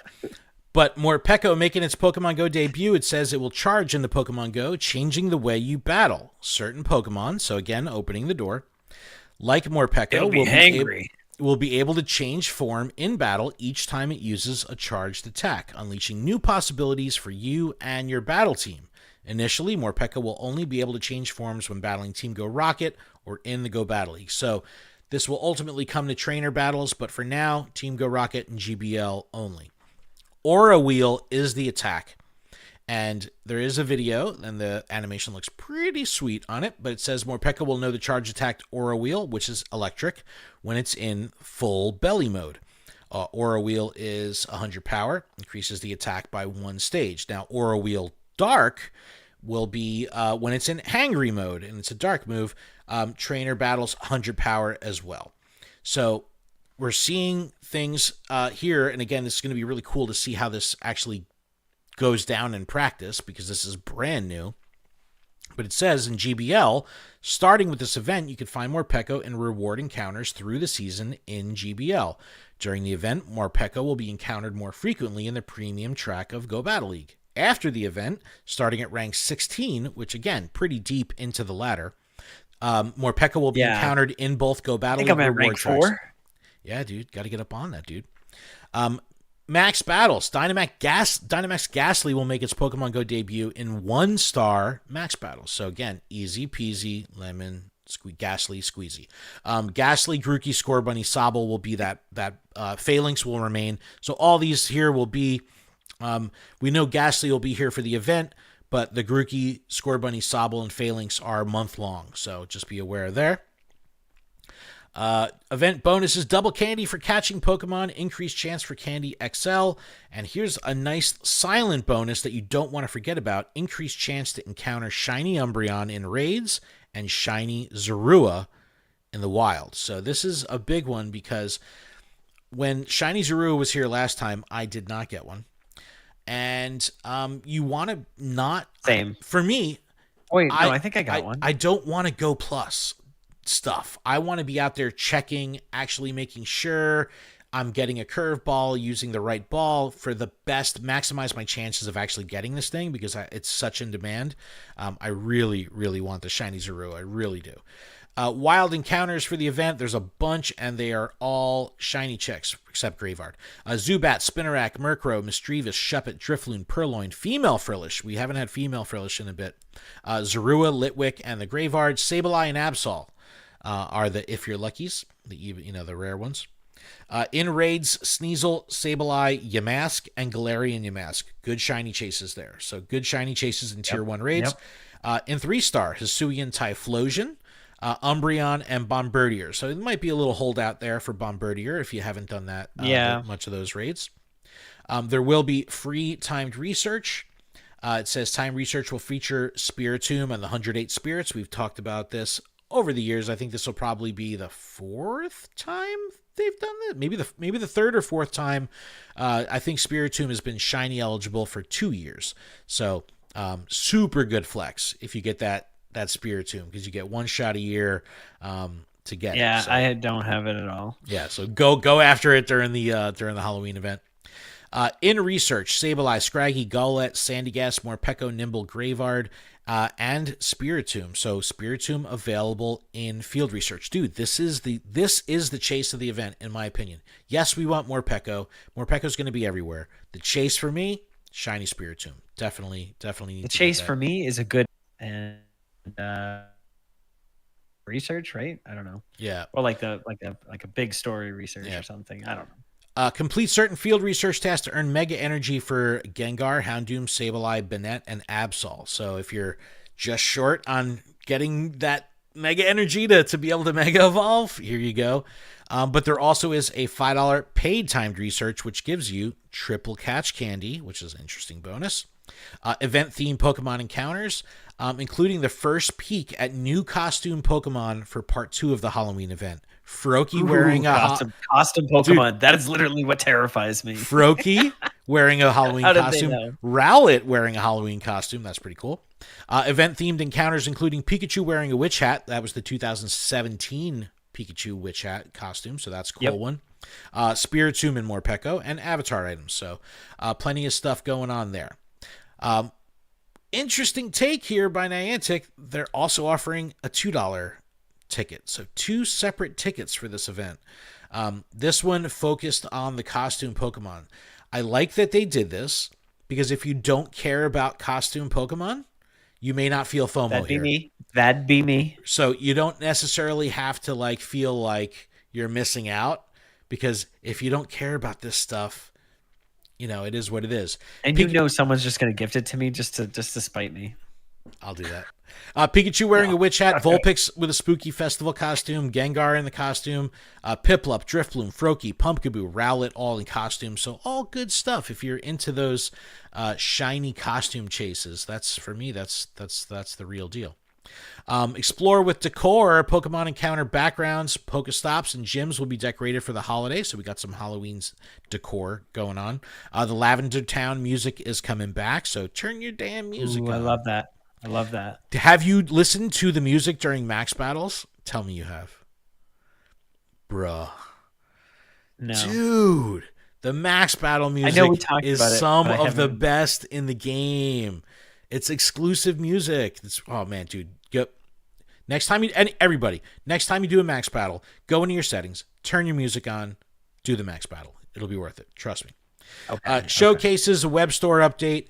But Morpeko making its Pokemon Go debut, it says it will charge into Pokemon Go, changing the way you battle certain Pokemon. So again, opening the door. Like Morpeko, will be able to change form in battle each time it uses a charged attack, unleashing new possibilities for you and your battle team. Initially, Morpeko will only be able to change forms when battling Team Go Rocket or in the Go Battle League. So this will ultimately come to trainer battles, but for now, Team Go Rocket and GBL only. Aura Wheel is the attack. And there is a video, and the animation looks pretty sweet on it, but it says Morpeko will know the charge attack Aura Wheel, which is electric, when it's in full belly mode. Aura Wheel is 100 power, increases the attack by 1 stage. Now, Aura Wheel Dark will be when it's in hangry mode, and it's a dark move. Trainer battles 100 power as well. So we're seeing things here, and again, this is going to be really cool to see how this actually goes down in practice, because this is brand new. But it says in GBL, starting with this event, you can find Morpeko and reward encounters through the season in GBL. During the event, Morpeko will be encountered more frequently in the premium track of Go Battle League. After the event, starting at rank 16, which again, pretty deep into the ladder, Morpeko will be encountered in both Go Battle League reward rank tracks. 4. Yeah, dude, got to get up on that, dude. Max Battles. Dynamax Ghastly will make its Pokemon Go debut in 1-star Max Battles. So again, easy peasy, lemon, Ghastly, squeezy. Ghastly, Grookey, Scorbunny, Sobble will be that Phalanx will remain. So all these here will be, we know Ghastly will be here for the event, but the Grookey, Scorbunny, Sobble, and Phalanx are month-long. So just be aware there. Event bonuses: double candy for catching Pokemon, increased chance for Candy XL, and here's a nice silent bonus that you don't want to forget about: increased chance to encounter Shiny Umbreon in raids and Shiny Zorua in the wild. So this is a big one, because when Shiny Zorua was here last time, I did not get one. And you want to not... Same. For me... Wait, no, I think I got one. I don't want to go plus stuff. I want to be out there checking, actually making sure I'm getting a curveball, using the right ball for the best, maximize my chances of actually getting this thing, because it's such in demand. I really, really want the Shiny Zorua. I really do. Wild encounters for the event, there's a bunch, and they are all shiny checks, except Graveyard. Zubat, Spinarak, Murkrow, Misdreavus, Shuppet, Drifloon, Purloin, Female Frillish. We haven't had Female Frillish in a bit. Zorua, Litwick, and the Graveyard. Sableye and Absol are the if you're luckies, the rare ones. In raids, Sneasel, Sableye, Yamask, and Galarian Yamask. Good shiny chases there. So good shiny chases in Tier 1 raids. In 3-star, Hisuian, Typhlosion, Umbreon, and Bombardier. So it might be a little holdout there for Bombardier if you haven't done that much of those raids. There will be free timed research. It says time research will feature Spiritomb and the 108 Spirits. We've talked about this over the years. I think this will probably be the 4th time they've done that. Maybe the 3rd or 4th time. I think Spiritomb has been shiny eligible for 2 years. So super good flex if you get that Spiritomb, because you get 1 shot a year to get it. So, I don't have it at all. Yeah, so go after it during the Halloween event. In research, Sableye, Scraggy, Golett, Sandygast, Morpeko, Nimble, Graveyard, and Spiritomb. So Spiritomb available in field research. Dude, this is the chase of the event, in my opinion. Yes, we want Morpeko. Morpeko's going to be everywhere. The chase for me, shiny Spiritomb. Definitely need The to chase get that. for me is a good and research, right? I don't know. Yeah. Or like a big story research or something. I don't know. Complete certain field research tasks to earn Mega Energy for Gengar, Houndoom, Sableye, Banette, and Absol. So if you're just short on getting that Mega Energy to be able to Mega Evolve, here you go. But there also is a $5 paid timed research, which gives you triple catch candy, which is an interesting bonus. Event-themed Pokemon encounters, including the first peek at new costume Pokemon for Part 2 of the Halloween event. Froakie wearing a costume Pokemon. Dude, that is literally what terrifies me. Froakie wearing a Halloween How did costume. they know? Rowlet wearing a Halloween costume. That's pretty cool. Event-themed encounters, including Pikachu wearing a witch hat. That was the 2017 Pikachu witch hat costume, so that's a cool one. Spiritomb and Morpeko, and avatar items. So plenty of stuff going on there. Interesting take here by Niantic. They're also offering a $2 ticket. So 2 separate tickets for this event. This one focused on the costume Pokemon. I like that they did this because if you don't care about costume Pokemon, you may not feel FOMO here. That'd be me. So you don't necessarily have to feel like you're missing out, because if you don't care about this stuff, it is what it is. And someone's just going to gift it to me just to spite me. I'll do that. Pikachu wearing a witch hat, Vulpix with a spooky festival costume, Gengar in the costume, Piplup, Drifloon, Froakie, Pumpkaboo, Rowlet, all in costume. So all good stuff if you're into those shiny costume chases. That's, for me, that's the real deal. Explore with decor. Pokemon encounter backgrounds, Pokestops, and gyms will be decorated for the holiday. So we got some Halloween decor going on. The Lavender Town music is coming back. So turn your damn music on. I love that. I love that. Have you listened to the music during Max Battles? Tell me you have. Bruh. No. Dude, the Max Battle music is some of the best in the game. It's exclusive music. Oh, man, dude. Next time you do a Max Battle, go into your settings, turn your music on, do the Max Battle. It'll be worth it. Trust me. Okay. Showcases, a web store update.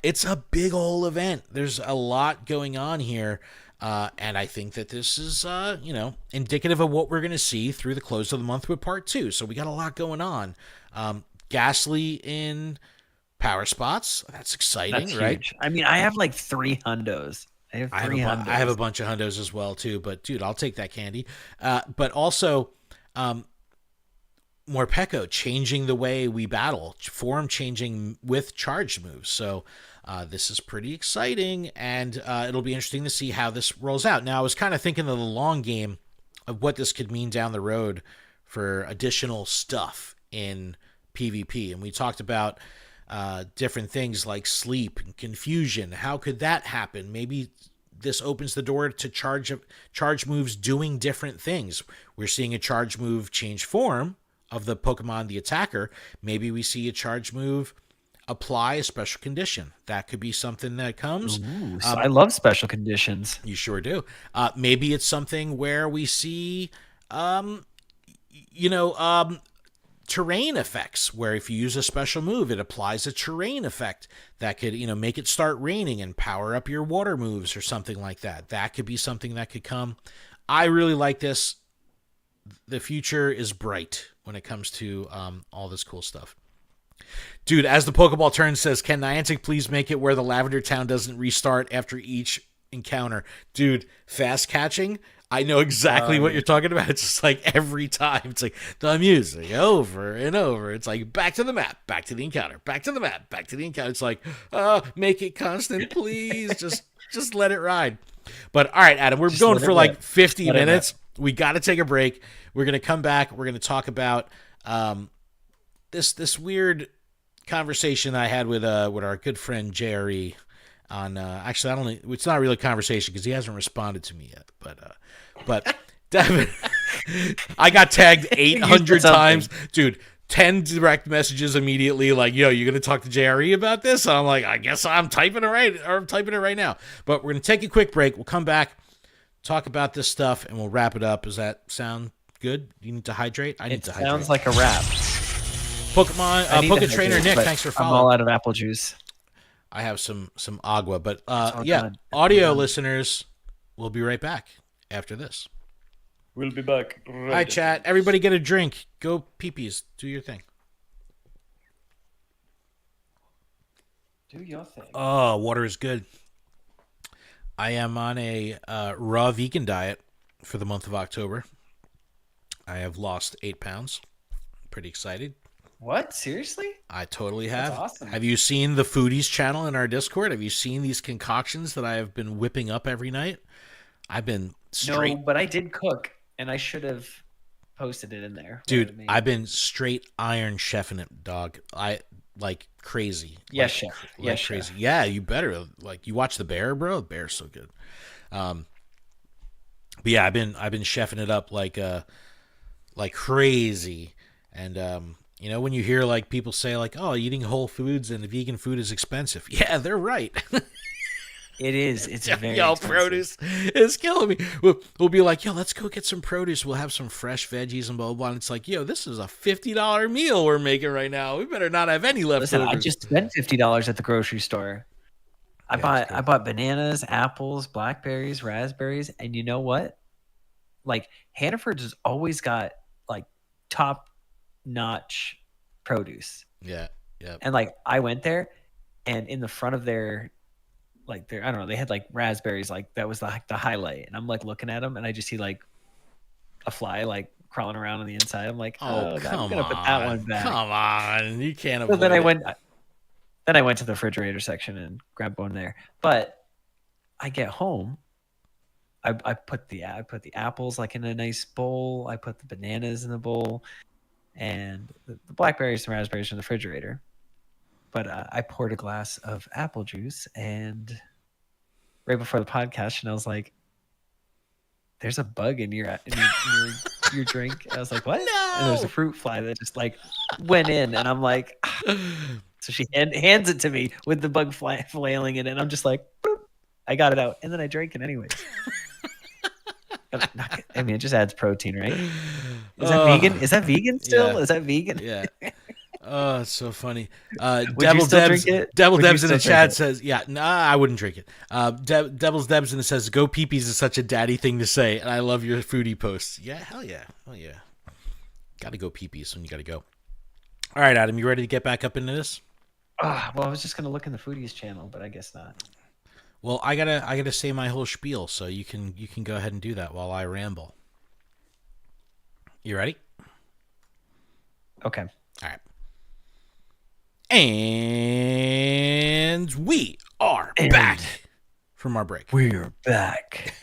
It's a big old event. There's a lot going on here. And I think that this is, indicative of what we're going to see through the close of the month with Part 2. So we got a lot going on. Ghastly in Power Spots. That's exciting, That's right? Huge. I mean, I have 3 hundos. I have a bunch of hundos as well, too. But, dude, I'll take that candy. But also, Morpeko changing the way we battle, form changing with charged moves. So this is pretty exciting, and it'll be interesting to see how this rolls out. Now, I was kind of thinking of the long game of what this could mean down the road for additional stuff in PvP. And we talked about different things like sleep and confusion. How could that happen? Maybe this opens the door to charge moves doing different things. We're seeing a charge move change form of the Pokemon, the attacker. Maybe we see a charge move apply a special condition. That could be something that comes. Ooh, I love special conditions. You sure do. Maybe it's something where we see, terrain effects, where if you use a special move, it applies a terrain effect that could, make it start raining and power up your water moves or something like that. That could be something that could come. I really like this. The future is bright when it comes to all this cool stuff. Dude, as the Pokeball turn says, can Niantic please make it where the Lavender Town doesn't restart after each encounter? Dude, fast catching, I know exactly what you're talking about. It's just like every time. It's like the music over and over. It's like back to the map, back to the encounter, back to the map, back to the encounter. It's like, make it constant, please. just let it ride. But all right, Adam, we're going for 50 minutes. We got to take a break. We're going to come back. We're going to talk about this weird conversation I had with our good friend JRE on actually it's not really a conversation because he hasn't responded to me yet. But Devin, I got tagged 800 times, dude. 10 direct messages immediately like, yo, you're going to talk to JRE about this? And I'm like, I guess I'm typing it right now. But we're going to take a quick break. We'll come back, talk about this stuff, and we'll wrap it up. Does that sound good? You need to hydrate? I need to hydrate. Sounds like a wrap. Pokemon, Poke Trainer Nick, thanks for following. I'm all out of apple juice. I have some agua, but yeah, done. Audio listeners, we'll be right back after this. We'll be back. Right. Hi, chat. Everybody get a drink. Go peepees. Do your thing. Do your thing. Oh, water is good. I am on a raw vegan diet for the month of October. I have lost 8 pounds. Pretty excited. What? Seriously? I totally have. That's awesome. Have you seen the Foodies channel in our Discord? Have you seen these concoctions that I have been whipping up every night? I've been straight. No, but I did cook, and I should have posted it in there. Dude, I've been straight Iron Chefing it, dog. I like crazy. Yes, chef. Yes, crazy. Chef. Yeah, you better. Like, you watch The Bear, bro? The Bear's so good. But yeah, I've been chefing it up like crazy. And you know, when you hear like people say like, "Oh, eating whole foods and vegan food is expensive," yeah, they're right. It is. It's very expensive. Produce is killing me. We'll be like, yo, let's go get some produce. We'll have some fresh veggies and blah, blah, blah. And it's like, yo, this is a $50 meal we're making right now. We better not have any leftovers. Listen, I just spent $50 at the grocery store. I bought bananas, apples, blackberries, raspberries, and you know what? Like, Hannaford's has always got like top-notch produce. Yeah. And like, I went there, and in the front of their I don't know, they had like raspberries, like that was the highlight. And I'm like looking at them, and I just see like a fly like crawling around on the inside. I'm like, oh, come I'm gonna put that one back. Come on, you can't So avoid then it. I went to the refrigerator section and grabbed one there. But I get home, I put the apples like in a nice bowl. I put the bananas in the bowl, and the blackberries and raspberries in the refrigerator. But I poured a glass of apple juice, and right before the podcast, Chanel's like, "There's a bug in your drink." I was like, "What?" No! And there's a fruit fly that just like went in, and I'm like, so she hands it to me with the bug flailing in it, and I'm just like, boop, I got it out, and then I drank it anyway. I mean, it just adds protein, right? Is that vegan? Is that vegan still? Yeah. Is that vegan? Yeah. Oh, it's so funny. Devil Debs in the chat says, yeah, nah, I wouldn't drink it. Devil's Debs in it says, go peepees is such a daddy thing to say. And I love your foodie posts. Yeah, hell yeah. Hell yeah. Got to go peepees when you got to go. All right, Adam, you ready to get back up into this? Well, I was just going to look in the foodies channel, but I guess not. Well, I gotta say my whole spiel, so you can go ahead and do that while I ramble. You ready? Okay. All right. And we are back from our break. We're back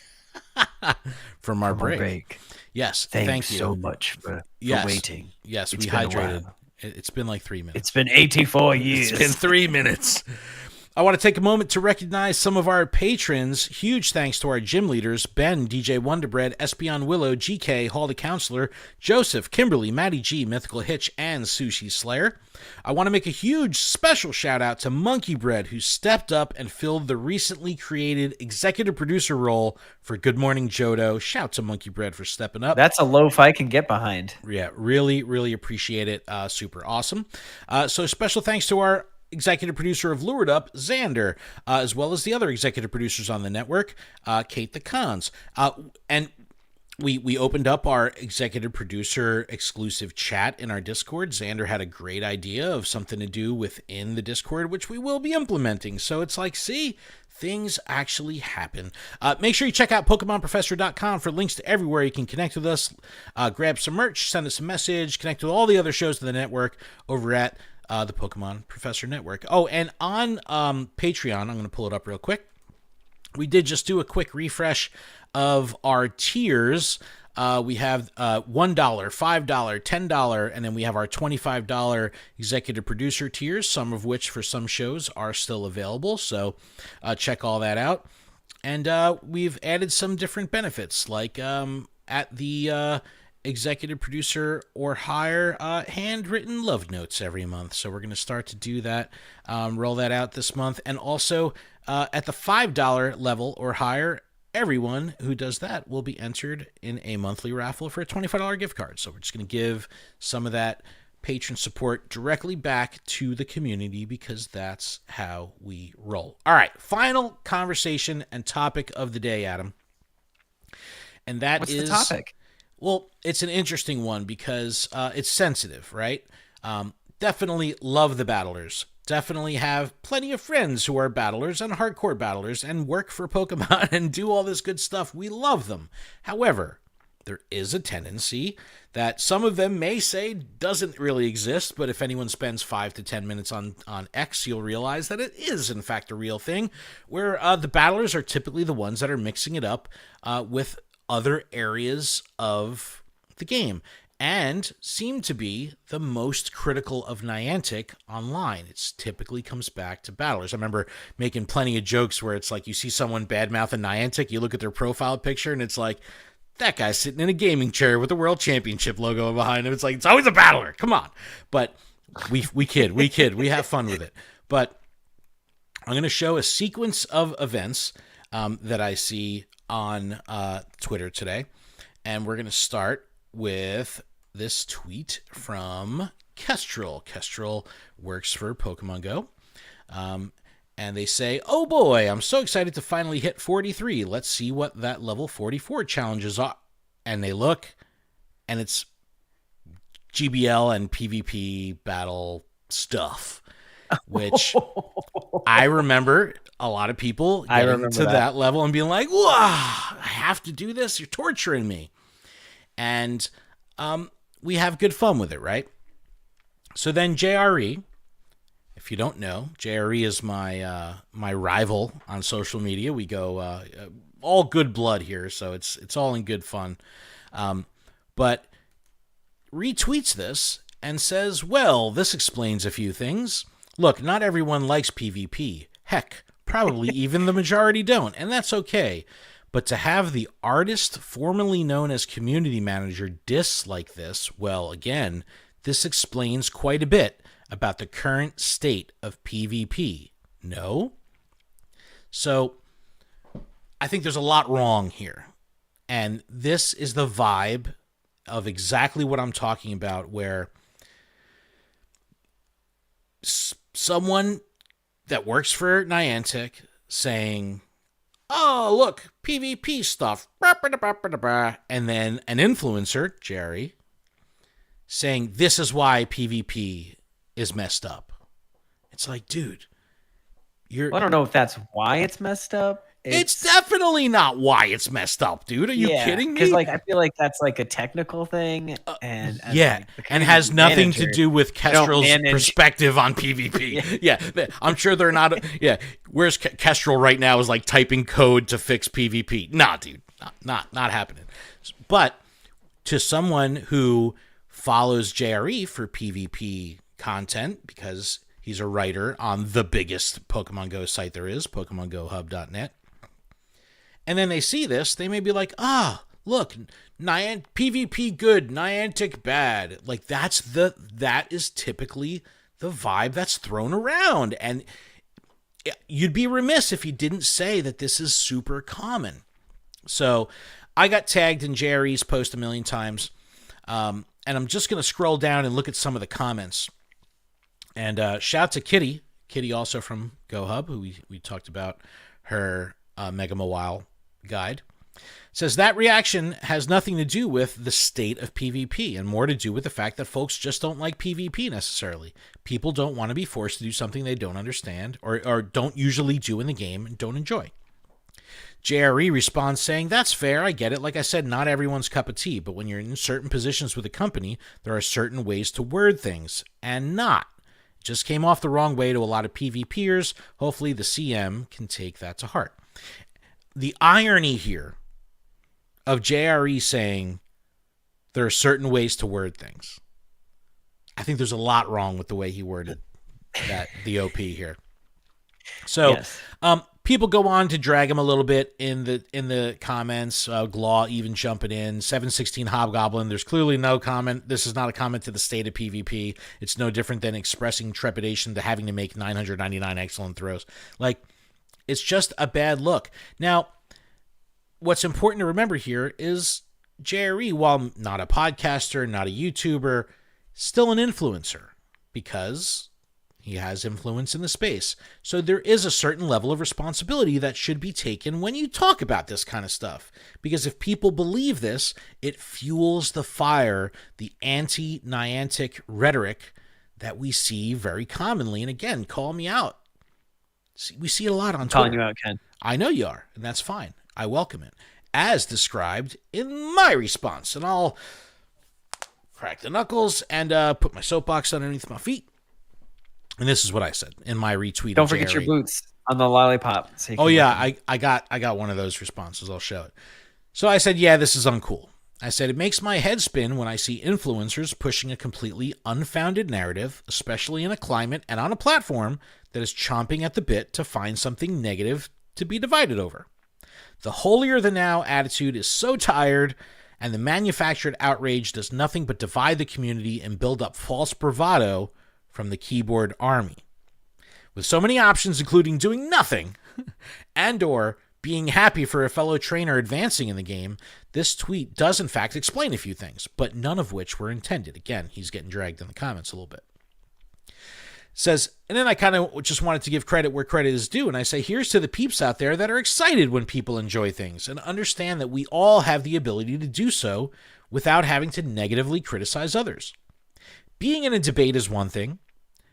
from our break. Yes, thank you so much for waiting. Yes, we hydrated. It's been like 3 minutes. It's been 84 years. It's been 3 minutes. I want to take a moment to recognize some of our patrons. Huge thanks to our gym leaders, Ben, DJ Wonderbread, Espion Willow, GK, Hall the Counselor, Joseph, Kimberly, Maddie G, Mythical Hitch, and Sushi Slayer. I want to make a huge special shout out to Monkey Bread, who stepped up and filled the recently created executive producer role for Good Morning Johto. Shout to Monkey Bread for stepping up. That's a loaf I can get behind. Yeah, really, really appreciate it. Super awesome. So special thanks to our executive producer of Lured Up, Xander, as well as the other executive producers on the network, Kate the Cons. And we opened up our executive producer exclusive chat in our Discord. Xander had a great idea of something to do within the Discord, which we will be implementing. So it's like, see, things actually happen. Make sure you check out PokemonProfessor.com for links to everywhere you can connect with us, grab some merch, send us a message, connect with all the other shows of the network over at the Pokemon Professor Network. Oh, and on Patreon, I'm going to pull it up real quick. We did just do a quick refresh of our tiers. We have $1, $5, $10, and then we have our $25 executive producer tiers, some of which for some shows are still available. So check all that out. And we've added some different benefits, like at the executive producer or higher handwritten love notes every month. So we're going to start to do that, roll that out this month. And also at the $5 level or higher, everyone who does that will be entered in a monthly raffle for a $25 gift card. So we're just going to give some of that patron support directly back to the community because that's how we roll. All right, final conversation and topic of the day, Adam. And that What's is the topic? Well, it's an interesting one because it's sensitive, right? Definitely love the battlers. Definitely have plenty of friends who are battlers and hardcore battlers and work for Pokemon and do all this good stuff. We love them. However, there is a tendency that some of them may say doesn't really exist, but if anyone spends 5 to 10 minutes on X, you'll realize that it is, in fact, a real thing, where the battlers are typically the ones that are mixing it up with other areas of the game and seem to be the most critical of Niantic online. It typically comes back to battlers. I remember making plenty of jokes where it's like you see someone badmouthing Niantic, you look at their profile picture, and it's like, that guy's sitting in a gaming chair with the World Championship logo behind him. It's like, it's always a battler. Come on. But we kid. We have fun with it. But I'm going to show a sequence of events that I see on Twitter today. And we're going to start with this tweet from Kestrel. Kestrel works for Pokemon Go. And they say, oh boy, I'm so excited to finally hit 43. Let's see what that level 44 challenges are. And they look, and it's GBL and PvP battle stuff, which I remember a lot of people getting to that level and being like, wow, I have to do this. You're torturing me. And we have good fun with it, right? So then JRE, if you don't know, JRE is my rival on social media. We go all good blood here, so it's all in good fun. But retweets this and says, well, this explains a few things. Look, not everyone likes PvP. Heck, probably even the majority don't, and that's okay. But to have the artist formerly known as community manager diss like this, well, again, this explains quite a bit about the current state of PvP. No? So, I think there's a lot wrong here. And this is the vibe of exactly what I'm talking about, where someone that works for Niantic saying, oh, look, PvP stuff, and then an influencer, Jerry, saying this is why PvP is messed up. It's like, dude, I don't know if that's why it's messed up. It's definitely not why it's messed up, dude. Are you kidding me? Because I feel like that's like a technical thing, and and has nothing to do with Kestrel's perspective on PvP. Yeah, I'm sure they're not. Yeah, where's Kestrel right now is like typing code to fix PvP. Nah, dude, not happening. But to someone who follows JRE for PvP content because he's a writer on the biggest Pokemon Go site there is, PokemonGoHub.net. And then they see this, they may be like, look, PvP good, Niantic bad. Like that is typically the vibe that's thrown around. And you'd be remiss if you didn't say that this is super common. So I got tagged in Jerry's post a million times. And I'm just going to scroll down and look at some of the comments. And shout to Kitty. Kitty also from GoHub, who we talked about her Mega Mawile guide. Says that reaction has nothing to do with the state of PvP and more to do with the fact that folks just don't like PvP necessarily. People don't want to be forced to do something they don't understand or don't usually do in the game and don't enjoy. JRE responds saying, that's fair, I get it. Like I said, not everyone's cup of tea, but when you're in certain positions with a company, there are certain ways to word things and not. It just came off the wrong way to a lot of PvPers. Hopefully the CM can take that to heart. The irony here of JRE saying there are certain ways to word things. I think there's a lot wrong with the way he worded the OP here. So, yes. people go on to drag him a little bit in the comments. Glaw even jumping in. 716 Hobgoblin. There's clearly no comment. This is not a comment to the state of PvP. It's no different than expressing trepidation to having to make 999 excellent throws. Like, it's just a bad look. Now, what's important to remember here is JRE, while not a podcaster, not a YouTuber, still an influencer because he has influence in the space. So there is a certain level of responsibility that should be taken when you talk about this kind of stuff. Because if people believe this, it fuels the fire, the anti-Niantic rhetoric that we see very commonly. And again, call me out. We see it a lot on Twitter. Calling you out, Ken. I know you are, and that's fine. I welcome it. As described in my response. And I'll crack the knuckles and put my soapbox underneath my feet. And this is what I said in my retweet. Don't forget your boots on the lollipop. So oh yeah, I got one of those responses. I'll show it. So I said, yeah, this is uncool. I said, it makes my head spin when I see influencers pushing a completely unfounded narrative, especially in a climate and on a platform that is chomping at the bit to find something negative to be divided over. The holier-than-thou attitude is so tired, and the manufactured outrage does nothing but divide the community and build up false bravado from the keyboard army. With so many options, including doing nothing, and or being happy for a fellow trainer advancing in the game, this tweet does in fact explain a few things, but none of which were intended. Again, he's getting dragged in the comments a little bit. Says, and then I kind of just wanted to give credit where credit is due, and I say, here's to the peeps out there that are excited when people enjoy things and understand that we all have the ability to do so without having to negatively criticize others. Being in a debate is one thing.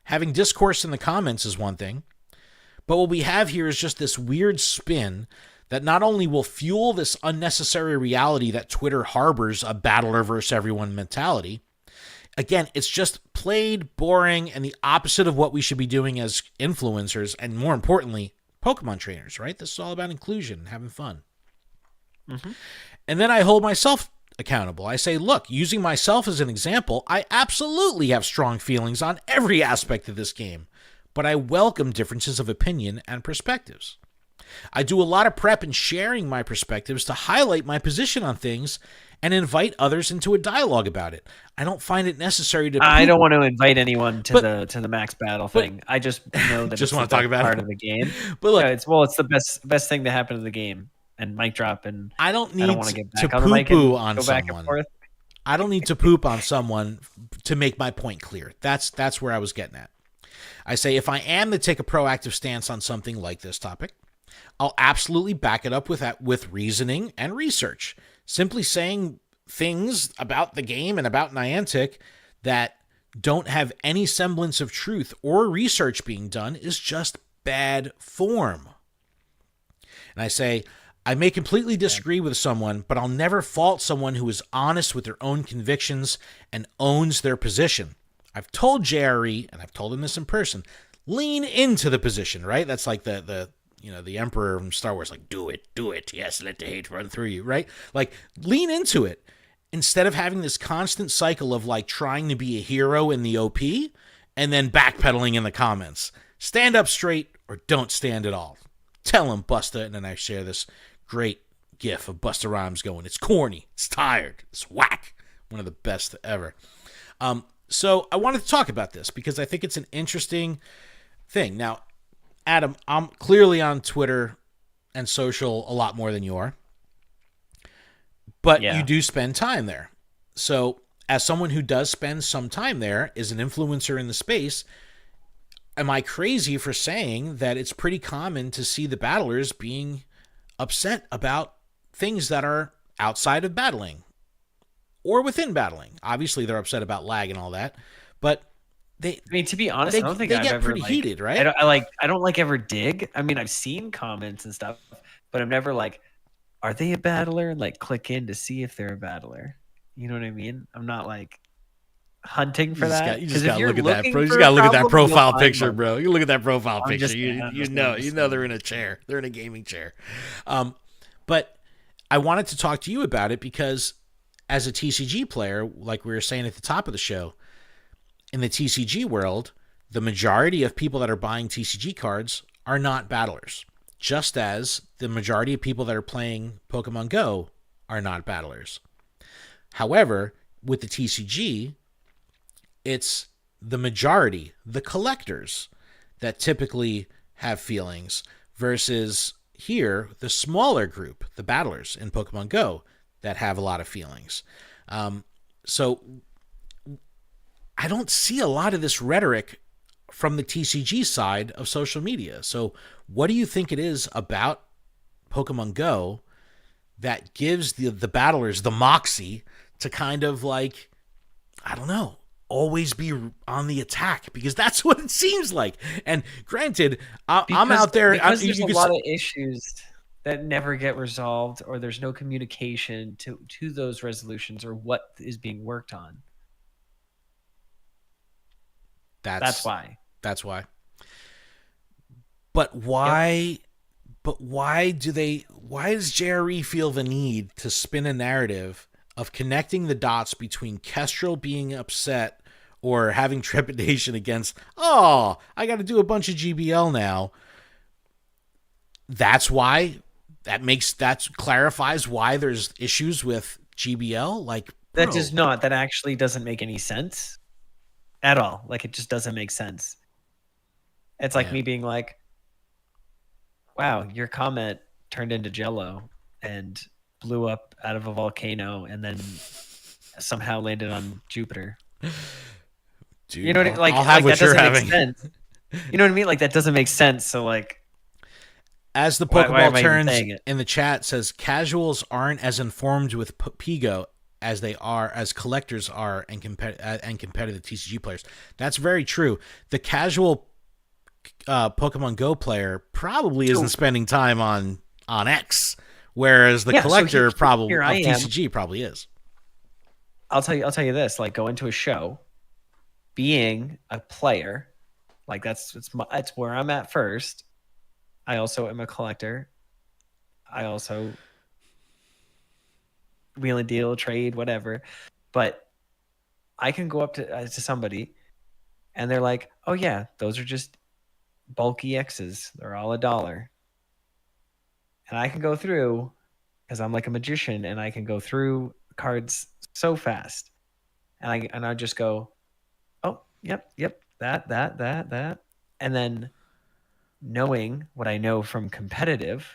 Having discourse in the comments is one thing. But what we have here is just this weird spin that not only will fuel this unnecessary reality that Twitter harbors a battler versus everyone mentality. Again, it's just played, boring, and the opposite of what we should be doing as influencers, and more importantly, Pokemon trainers, right? This is all about inclusion and having fun. Mm-hmm. And then I hold myself accountable. I say, look, using myself as an example, I absolutely have strong feelings on every aspect of this game, but I welcome differences of opinion and perspectives. I do a lot of prep and sharing my perspectives to highlight my position on things and invite others into a dialogue about it. I don't find it necessary to. I don't want to invite anyone to the max battle thing. I just know that just it's want to talk about part of the game. But look, it's the best thing to happen to the game. And mic drop, and I don't want to get to back on the mic poo-poo and on go back and someone. forth. I don't need to poop on someone to make my point clear. That's where I was getting at. I say if I am to take a proactive stance on something like this topic, I'll absolutely back it up with reasoning and research. Simply saying things about the game and about Niantic that don't have any semblance of truth or research being done is just bad form. And I say, I may completely disagree with someone, but I'll never fault someone who is honest with their own convictions and owns their position. I've told JRE, and I've told him this in person, lean into the position, right? That's like the Emperor from Star Wars, like, do it, yes, let the hate run through you, right? Like, lean into it. Instead of having this constant cycle of, like, trying to be a hero in the OP and then backpedaling in the comments. Stand up straight or don't stand at all. Tell him, Busta, and then I share this great gif of Busta Rhymes going, it's corny, it's tired, it's whack. One of the best ever. So I wanted to talk about this because I think it's an interesting thing. Now, Adam, I'm clearly on Twitter and social a lot more than you are, but you do spend time there. So as someone who does spend some time there, is an influencer in the space, am I crazy for saying that it's pretty common to see the battlers being upset about things that are outside of battling or within battling? Obviously, they're upset about lag and all that, but to be honest, I don't think I've get ever pretty heated, right? I don't ever dig. I mean, I've seen comments and stuff, but I'm never like, are they a battler? And like click in to see if they're a battler. You know what I mean? I'm not like hunting for that. You just gotta look at that, bro. You just gotta look at that profile picture, bro. You look at that profile picture. You know they're in a chair. They're in a gaming chair. But I wanted to talk to you about it because as a TCG player, like we were saying at the top of the show, in the TCG world, the majority of people that are buying TCG cards are not battlers. just as the majority of people that are playing Pokemon Go are not battlers. However, with the TCG, it's the majority, the collectors, that typically have feelings, versus here, the smaller group, the battlers in Pokemon Go, that have a lot of feelings. So I don't see a lot of this rhetoric from the TCG side of social media. So what do you think it is about Pokemon Go that gives the battlers the moxie to kind of like, I don't know, always be on the attack? Because that's what it seems like. And granted, I'm out there. Because there's a lot of issues that never get resolved, or there's no communication to those resolutions or what is being worked on. That's why. That's why. But why? Yep. But why does JRE feel the need to spin a narrative of connecting the dots between Kestrel being upset or having trepidation against, oh, I got to do a bunch of GBL now? That's why. That clarifies why there's issues with GBL. Like, that does not. That actually doesn't make any sense at all. Like, it just doesn't make sense. It's like me being like, wow, your comet turned into Jello and blew up out of a volcano and then somehow landed on Jupiter. Dude, you know what I mean? Like, that doesn't make sense. You know what I mean? Like, that doesn't make sense. So, like, as the Pokeball turns in the chat says, casuals aren't as informed with Pigo as they are, as collectors are, and competitive TCG players. That's very true. The casual Pokemon Go player probably isn't spending time on X, whereas the collector probably of TCG probably is. I'll tell you this: like, go into a show, being a player, like it's where I'm at first. I also am a collector. I also wheel and deal, trade, whatever. But I can go up to somebody, and they're like, "Oh yeah, those are just bulky X's. They're all $1." And I can go through, because I'm like a magician, and I can go through cards so fast, and I just go, "Oh, yep, that," and then knowing what I know from competitive,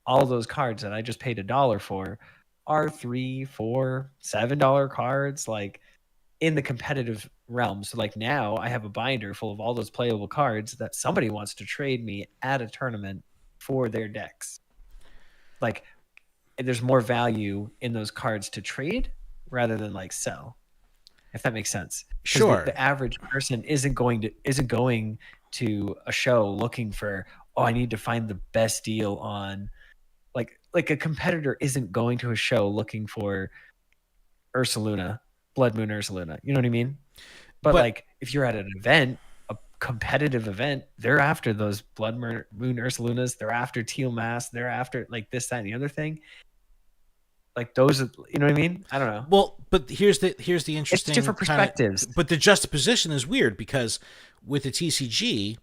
all those cards that I just paid $1 for are $3, $4, $7 cards, like, in the competitive realm. So, like, now I have a binder full of all those playable cards that somebody wants to trade me at a tournament for their decks. Like, there's more value in those cards to trade rather than, like, sell, if that makes sense. Sure. The average person isn't going to a show looking for, oh, I need to find the best deal on, like a competitor isn't going to a show looking for Ursaluna, Blood Moon Ursaluna. You know what I mean? But like, if you're at an event, a competitive event, they're after those Blood Moon Ursalunas. They're after Teal Mass. They're after, like, this, that, and the other thing. Like, those are, you know what I mean? I don't know. Well, but here's the interesting, it's different perspectives. But the juxtaposition is weird, because with the TCG,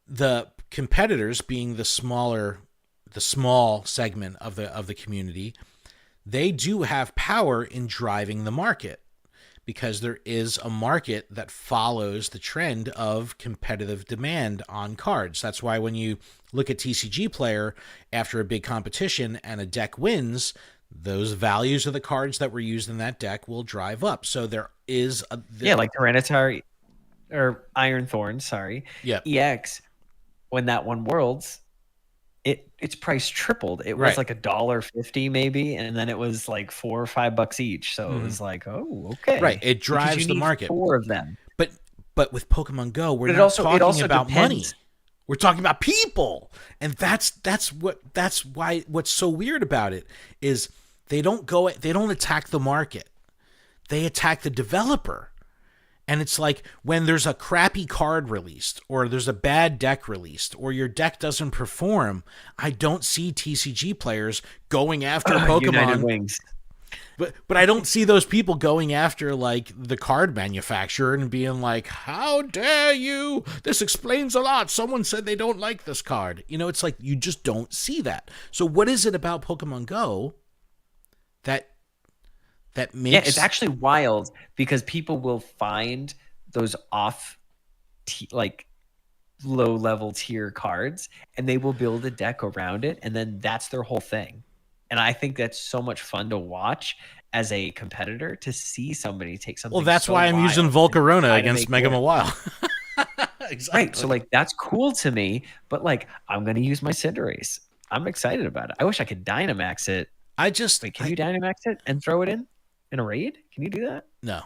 the competitors, being the small segment of the community, they do have power in driving the market, because there is a market that follows the trend of competitive demand on cards. That's why when you look at TCG player after a big competition and a deck wins, those values of the cards that were used in that deck will drive up. So there is like Tyranitar or Iron Thorn, EX, when that won Worlds, its price tripled. It was like $1.50 maybe, and then it was like $4 or $5 each. So it was like, oh, okay, right. It drives the market. 4 of them. But with Pokemon Go, we're not talking about money. We're talking about people, and that's why what's so weird about it is they don't attack the market, they attack the developer. And it's like, when there's a crappy card released, or there's a bad deck released, or your deck doesn't perform, I don't see TCG players going after Pokemon. United Wings. But I don't see those people going after like the card manufacturer and being like, "How dare you? This explains a lot. Someone said they don't like this card." You know, it's like you just don't see that. So what is it about Pokemon Go that makes? Yeah, it's actually wild because people will find those like low level tier cards and they will build a deck around it, and then that's their whole thing. And I think that's so much fun to watch as a competitor, to see somebody take something. Well, that's so why I'm wild using and Volcarona try to against make Mega work. Mawile. Exactly. Right. So like that's cool to me, but like I'm gonna use my Cinderace. I'm excited about it. I wish I could Dynamax it. Wait, can you Dynamax it and throw it in a raid? Can you do that? No.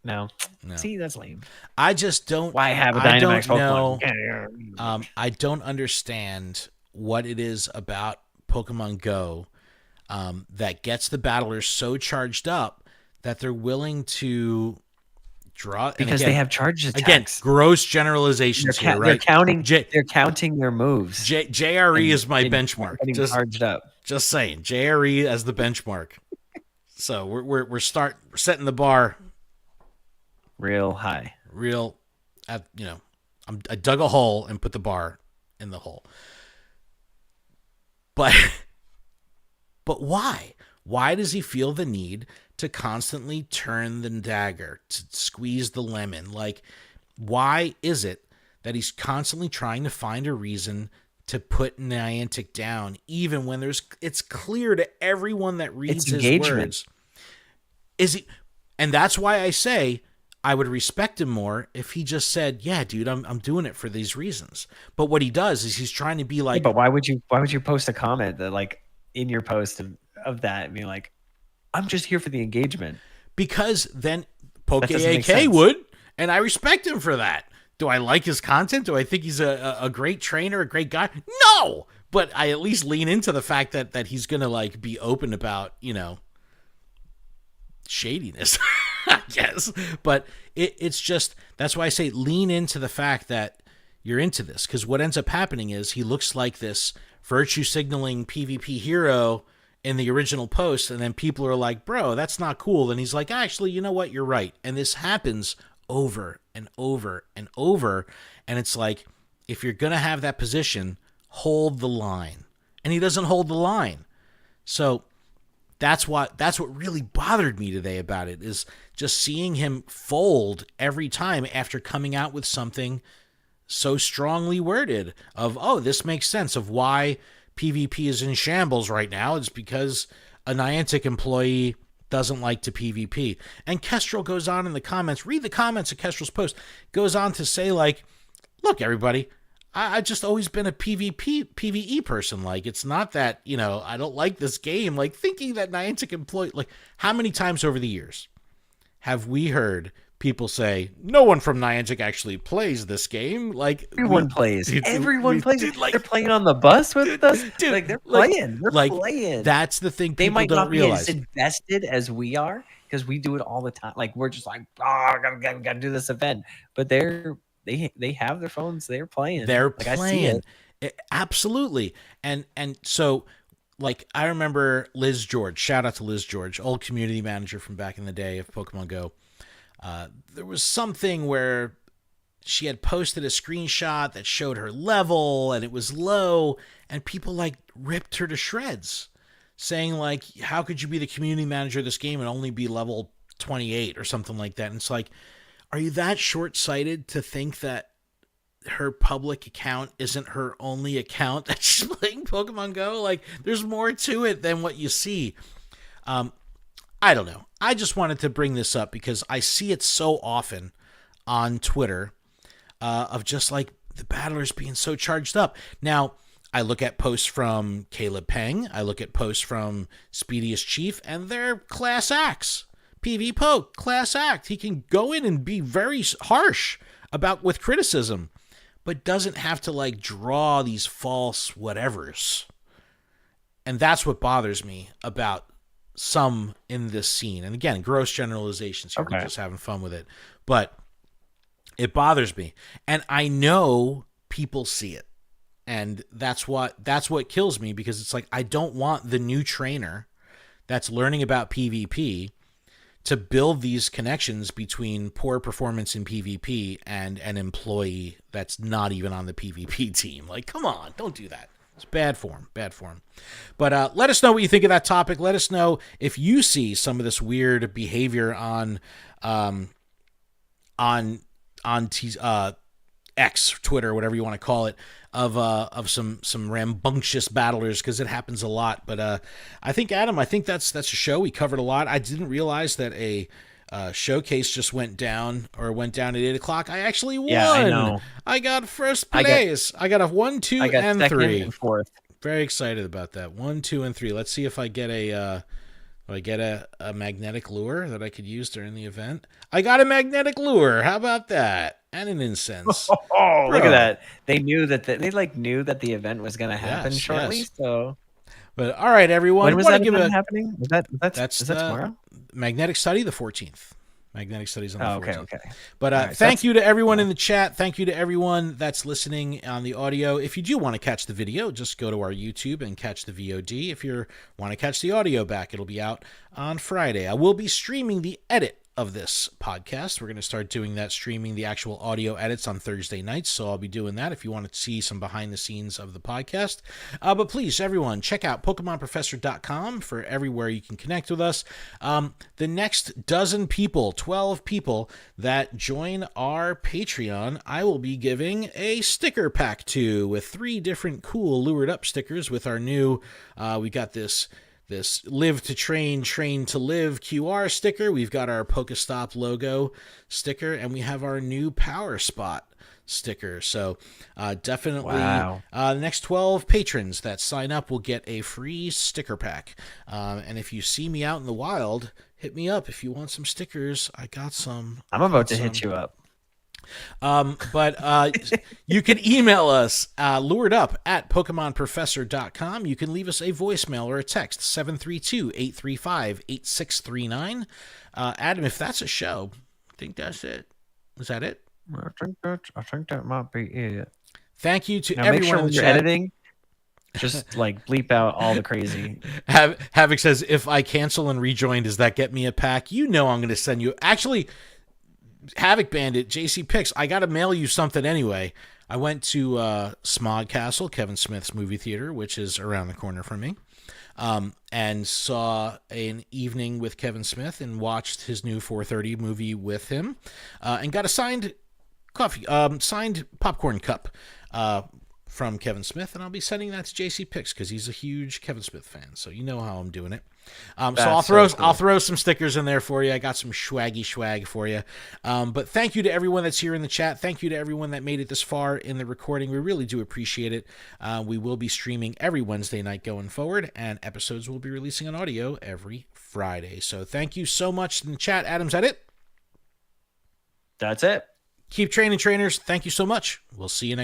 No. See, that's lame. I just don't. Why have a I Dynamax don't know. Pokemon? I don't understand what it is about Pokemon Go that gets the battlers so charged up that they're willing to draw. Because they have charge attacks. Again, gross generalizations here, right? They're counting their moves. JRE is my benchmark. Getting charged up. Just saying, JRE as the benchmark. So we're setting the bar real high. I dug a hole and put the bar in the hole. But why? Why does he feel the need to constantly turn the dagger, to squeeze the lemon? Like, why is it that he's constantly trying to find a reason to put Niantic down, even when it's clear to everyone that reads his words? Is he? And that's why I say I would respect him more if he just said, "Yeah, dude, I'm doing it for these reasons." But what he does is he's trying to be like. Yeah, but why would you post a comment that like in your post of that and be like, "I'm just here for the engagement"? Because then Poke would, and I respect him for that. Do I like his content? Do I think he's a great trainer, a great guy? No, but I at least lean into the fact that he's gonna like be open about, shadiness, I guess. But it's just, that's why I say lean into the fact that you're into this, because what ends up happening is he looks like this virtue signaling PvP hero in the original post, and then people are like, "Bro, that's not cool." And he's like, "Actually, you know what? You're right." And this happens over and over and over, and it's like, if you're gonna have that position, hold the line. And he doesn't hold the line. So that's what really bothered me today about it, is just seeing him fold every time after coming out with something so strongly worded of, "Oh, this makes sense of why PvP is in shambles right now. It's because a Niantic employee doesn't like to PvP." And Kestrel goes on in the comments, read the comments of Kestrel's post, goes on to say, like, "Look, everybody, I've just always been a PvE person. Like, it's not that, I don't like this game." Like, thinking that Niantic employee, like, how many times over the years have we heard people say, "No one from Niantic actually plays this game"? Like, everyone plays. Everyone plays. Dude, like, they're playing on the bus with us. Dude, like they're playing. They're playing. That's the thing. They might not realize. be as invested as we are, because we do it all the time. Like, we're just like, "Oh, I gotta do this event," but they have their phones. They're playing. They're like, playing. I see it. Absolutely. And so, like, I remember Liz George. Shout out to Liz George, old community manager from back in the day of Pokemon Go. There was something where she had posted a screenshot that showed her level and it was low, and people like ripped her to shreds, saying like, "How could you be the community manager of this game and only be level 28 or something like that?" And it's like, are you that short-sighted to think that her public account isn't her only account that she's playing Pokemon Go? Like, there's more to it than what you see. I don't know. I just wanted to bring this up because I see it so often on Twitter of just like the battlers being so charged up. Now, I look at posts from Caleb Peng. I look at posts from Speediest Chief, and they're class acts. PV Poke, class act. He can go in and be very harsh with criticism, but doesn't have to like draw these false whatevers. And that's what bothers me about some in this scene. And again, gross generalizations here. Okay. We're just having fun with it. But it bothers me. And I know people see it. And that's what kills me, because it's like, I don't want the new trainer that's learning about PvP to build these connections between poor performance in PvP and an employee that's not even on the PvP team. Like, come on, don't do that. It's bad form, bad form. But let us know what you think of that topic. Let us know if you see some of this weird behavior on X, Twitter, whatever you want to call it, of some rambunctious battlers, because it happens a lot. But I think, Adam, that's a show. We covered a lot. I didn't realize that a showcase just went down at 8 o'clock. I actually won. Yeah, I know. I got first place. I got a 1, 2, and 3. And 4th. Very excited about that. 1, 2, and 3. Let's see if I get a magnetic lure that I could use during the event. I got a magnetic lure. How about that? And an incense. Oh, look at that! They knew that they knew that the event was going to happen shortly. Yes. So, but all right, everyone. When was that event happening? Is that tomorrow? Magnetic Study, the 14th. Magnetic Studies on the 14th. Okay. But right, thank you to everyone in the chat. Thank you to everyone that's listening on the audio. If you do want to catch the video, just go to our YouTube and catch the VOD. If you want to catch the audio back, it'll be out on Friday. I will be streaming the edit of this podcast. We're going to start doing that, streaming the actual audio edits on Thursday nights. So I'll be doing that if you want to see some behind the scenes of the podcast. But please, everyone, check out PokemonProfessor.com for everywhere you can connect with us. The next 12 people that join our Patreon, I will be giving a sticker pack to, with 3 different cool Lured Up stickers with our new, we got this live to train to live QR sticker. We've got our Pokestop logo sticker, and we have our new Power Spot sticker. So definitely the next 12 patrons that sign up will get a free sticker pack. And if you see me out in the wild, hit me up if you want some stickers. I got some. I'm about to hit you up. But you can email us luredup@pokemonprofessor.com. You can leave us a voicemail or a text 732-835-8639. Adam, if that's a show, I think that's it. Is that it? I think that might be it. Thank you to now, everyone make sure in when the you're chat. editing, just like bleep out all the crazy. Havoc says, if I cancel and rejoin, does that get me a pack? You know I'm going to send you. Actually, Havoc Bandit, JC Picks, I got to mail you something anyway. I went to Smog Castle, Kevin Smith's movie theater, which is around the corner from me, and saw an evening with Kevin Smith and watched his new 4:30 movie with him, and got a signed popcorn cup from Kevin Smith, and I'll be sending that to JC Picks because he's a huge Kevin Smith fan, so you know how I'm doing it. So I'll throw some stickers in there for you. I got some swag for you. But thank you to everyone that's here in the chat. Thank you to everyone that made it this far in the recording. We really do appreciate it. We will be streaming every Wednesday night going forward, and episodes will be releasing on audio every Friday. So thank you so much in the chat. Adam, is that it? That's it. Keep training, trainers. Thank you so much. We'll see you next